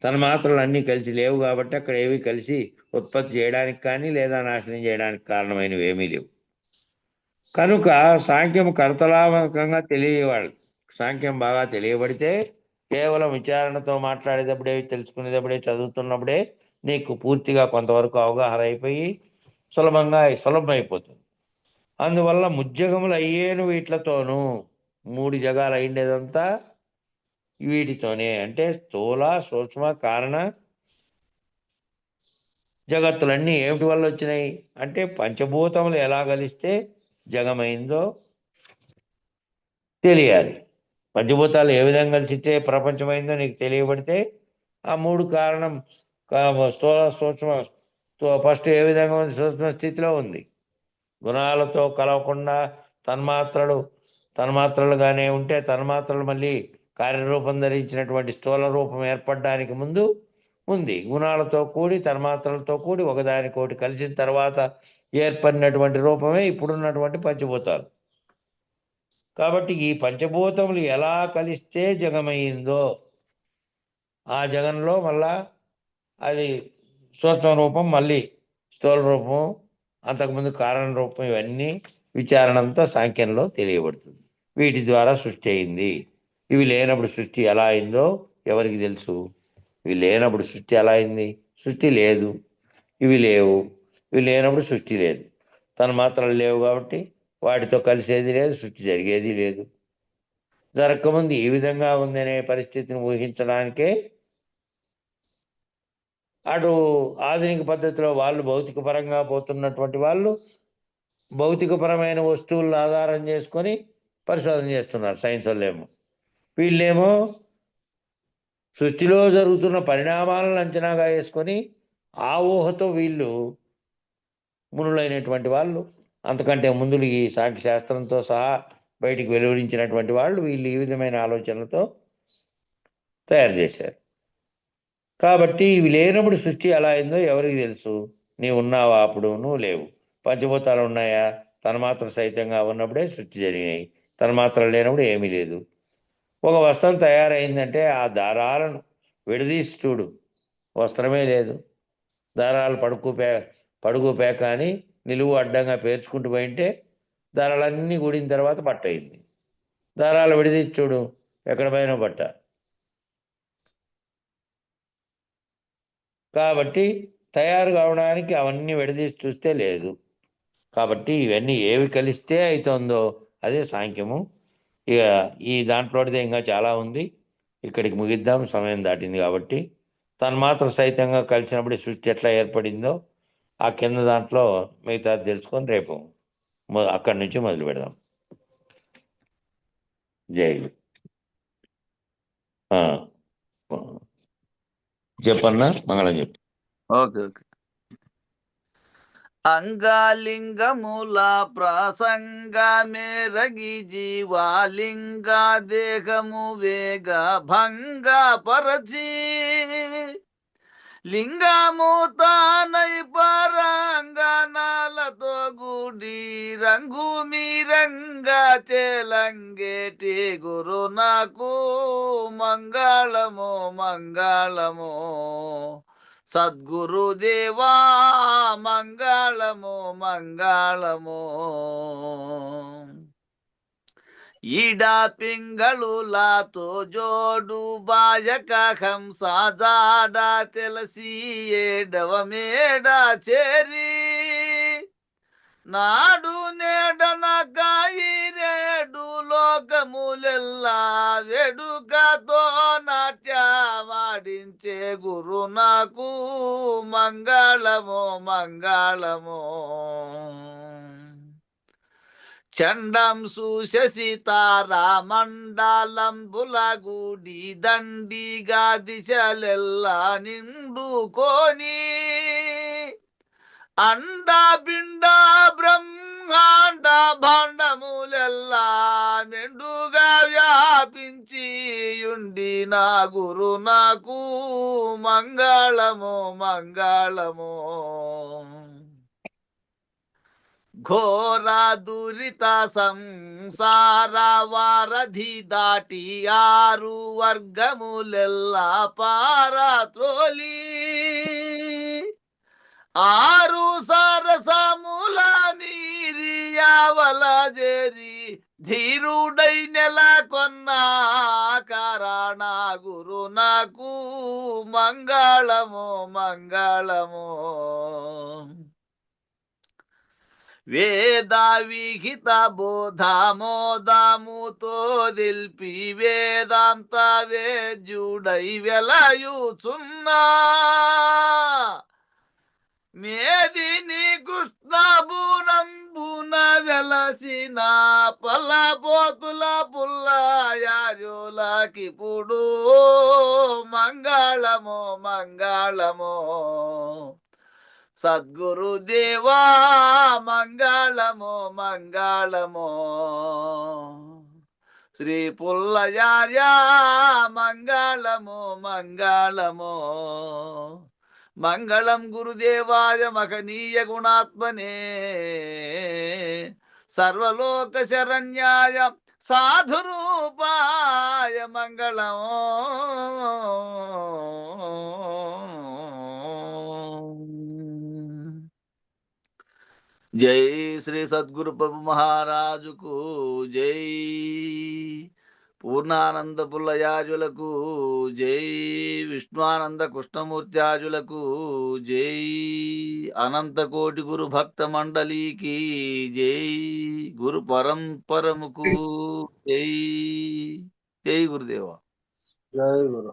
తన్మాత్రలు అన్నీ కలిసి లేవు కాబట్టి అక్కడ ఏవి కలిసి ఉత్పత్తి చేయడానికి కానీ లేదా నాశనం చేయడానికి కారణమైనవి ఏమీ లేవు. కనుక సాంఖ్యం కర్తలామకంగా తెలియవాళ్ళు. సాంఖ్యం బాగా తెలియబడితే కేవలం విచారణతో మాట్లాడేటప్పుడే, తెలుసుకునేటప్పుడే, చదువుతున్నప్పుడే నీకు పూర్తిగా కొంతవరకు అవగాహన అయిపోయి సులభమైపోతుంది. అందువల్ల ముజ్జగములు అయ్యేను వీటితోనూ. 3 జగాలు అయిండేదంతా వీటితోనే. అంటే స్థూల, సూక్ష్మ, కారణ జగత్తులన్నీ ఏమిటి వల్ల వచ్చినాయి అంటే పంచభూతములు ఎలా కలిస్తే జగమైందో తెలియాలి. పంచభూతాలు ఏ విధంగా కలిసితే ప్రపంచమైందో నీకు తెలియబడితే ఆ 3 కారణం స్థూల, సూక్ష్మ, ఫస్ట్ ఏ విధంగా ఉంది? సూక్ష్మ స్థితిలో ఉంది. గుణాలతో కలవకుండా తన్మాత్రలుగానే ఉంటే తన్మాత్రలు మళ్ళీ కార్యరూపం ధరించినటువంటి స్థూల రూపం ఏర్పడడానికి ముందు ఉంది. గుణాలతో కూడి తన్మాత్రలతో కూడి ఒకదానికొకటి కలిసిన తర్వాత ఏర్పడినటువంటి రూపమే ఇప్పుడున్నటువంటి పంచభూతాలు. కాబట్టి ఈ పంచభూతములు ఎలా కలిస్తే జగమైందో ఆ జగంలో మళ్ళా అది సూక్ష్మ రూపం, మళ్ళీ స్థూల రూపం, అంతకుముందు కారణ రూపం, ఇవన్నీ విచారణ అంతా సాంఖ్యంలో తెలియబడుతుంది. వీటి ద్వారా సృష్టి అయింది. ఇవి లేనప్పుడు సృష్టి ఎలా అయిందో ఎవరికి తెలుసు? ఇవి లేనప్పుడు సృష్టి ఎలా అయింది? సృష్టి లేదు, ఇవి లేవు. ఇవి లేనప్పుడు సృష్టి లేదు. తన్మాత్రలు లేవు కాబట్టి వాటితో కలిసేది లేదు, సృష్టి జరిగేది లేదు. జరగకముందు ఈ విధంగా ఉందనే పరిస్థితిని ఊహించడానికే అటు ఆధునిక పద్ధతిలో వాళ్ళు భౌతికపరంగా పోతున్నటువంటి వాళ్ళు భౌతికపరమైన వస్తువులను ఆధారం చేసుకొని పరిశోధన చేస్తున్నారు సైన్స్ వాళ్ళేమో. వీళ్ళేమో సృష్టిలో జరుగుతున్న పరిణామాలను అంచనాగా వేసుకొని ఆ ఊహతో వీళ్ళు మునులైనటువంటి వాళ్ళు, అంతకంటే ముందులు ఈ సాంఖ్య శాస్త్రంతో సహా బయటికి వెలువరించినటువంటి వాళ్ళు, వీళ్ళు ఈ విధమైన ఆలోచనలతో తయారు చేశారు. కాబట్టి ఇవి లేనప్పుడు సృష్టి ఎలా అయిందో ఎవరికి తెలుసు? నీవు ఉన్నావా అప్పుడు నువ్వు లేవు. పంచభూతాలు ఉన్నాయా? తన్మాత్ర సహితంగా ఉన్నప్పుడే సృష్టి జరిగినాయి. తన్మాత్రలు లేనప్పుడు ఏమీ లేదు. ఒక వస్త్రం తయారైందంటే ఆ దారాలను విడదీసి చూడు, వస్త్రమే లేదు. దారాలు పడుగు పేక అని నిలువు అడ్డంగా పేర్చుకుంటూ పోయింటే దారాలన్నీ కూడిన తర్వాత బట్ట అయింది. దారాలు విడదీసి చూడు, ఎక్కడ పైన బట్ట. కాబట్టి తయారు కావడానికి అవన్నీ విడదీసి చూస్తే లేదు. కాబట్టి ఇవన్నీ ఏవి కలిస్తే అవుతుందో అదే సాంఖ్యము. ఇక ఈ దాంట్లోదే ఇంకా చాలా ఉంది, ఇక్కడికి ముగిద్దాం, సమయం దాటింది కాబట్టి. తన్మాత్ర సహితంగా కలిసినప్పుడు ఈ సృష్టి ఎట్లా ఏర్పడిందో ఆ కింద దాంట్లో మిగతా తెలుసుకొని రేపు అక్కడి నుంచి మొదలు పెడదాం. జై చెప్పన్నా, మంగళం చెప్పు. ఓకే. అంగాలింగముల ప్రసంగ మేరగి జీవాలింగ దేహము వేగ భంగ పరచి లింగము తానై పరంగనాలతో గుడి రంగు మీరంగా చేలంగేటి గురు నాకు మంగళము మంగళము సద్గురుదేవా మంగళము మంగళము. ఈడా పింగళులాతో జోడు బాయక హంసాజాడ తెలసి ఏడవ మేడ చేరి నాడు నేడనకాయి రేడు లోకములెల్లా వేడుకతో నాట్యమాడించే గురు నాకు మంగళము మంగళము. చండం సుశసి తారామండలం బులగుడి దండిగా దిశలెల్లా నిండుకొని అండా బిండ బ్రహ్మాండ భాండములెల్లా మెండుగా వ్యాపించి ఉండి నా గురు నాకు మంగళము మంగళము. ఘోర దురిత సంసార వారధి దాటి ఆరు వర్గములెల్లా పారత్రోలి ఆరు సరసముల మీరియావల జేరి ధీరుడై నెలకొన్న కారణ గురు నాకు మంగళము మంగళము. వేద విహిత బోధమోదముతో దిల్పి వేదాంత వేద్యుడై వెలయుచున్నా మేదిని కృష్ణబురంబున వెలసిన పల్లపోతుల పుల్లయారులకిప్పుడు మంగళము మంగళము. సద్గురుదేవా మంగళము మంగళము. శ్రీ పుల్లయార్య మంగళము మంగళము. మంగళం గురుదేవాయ మహనీయ గుణాత్మనే సర్వలోక శరణ్యాయ సాధురూపాయ మంగళం. జై శ్రీ సద్గురు ప్రభు మహారాజుకు జై. పూర్ణానంద పుల్లయాజులకు జై. విష్ణువానంద కృష్ణమూర్త్యాజులకు జై. అనంతకోటి గురు భక్త మండలికి జై. గురు పరంపరముకు జై. జై గురుదేవ. జై గురు.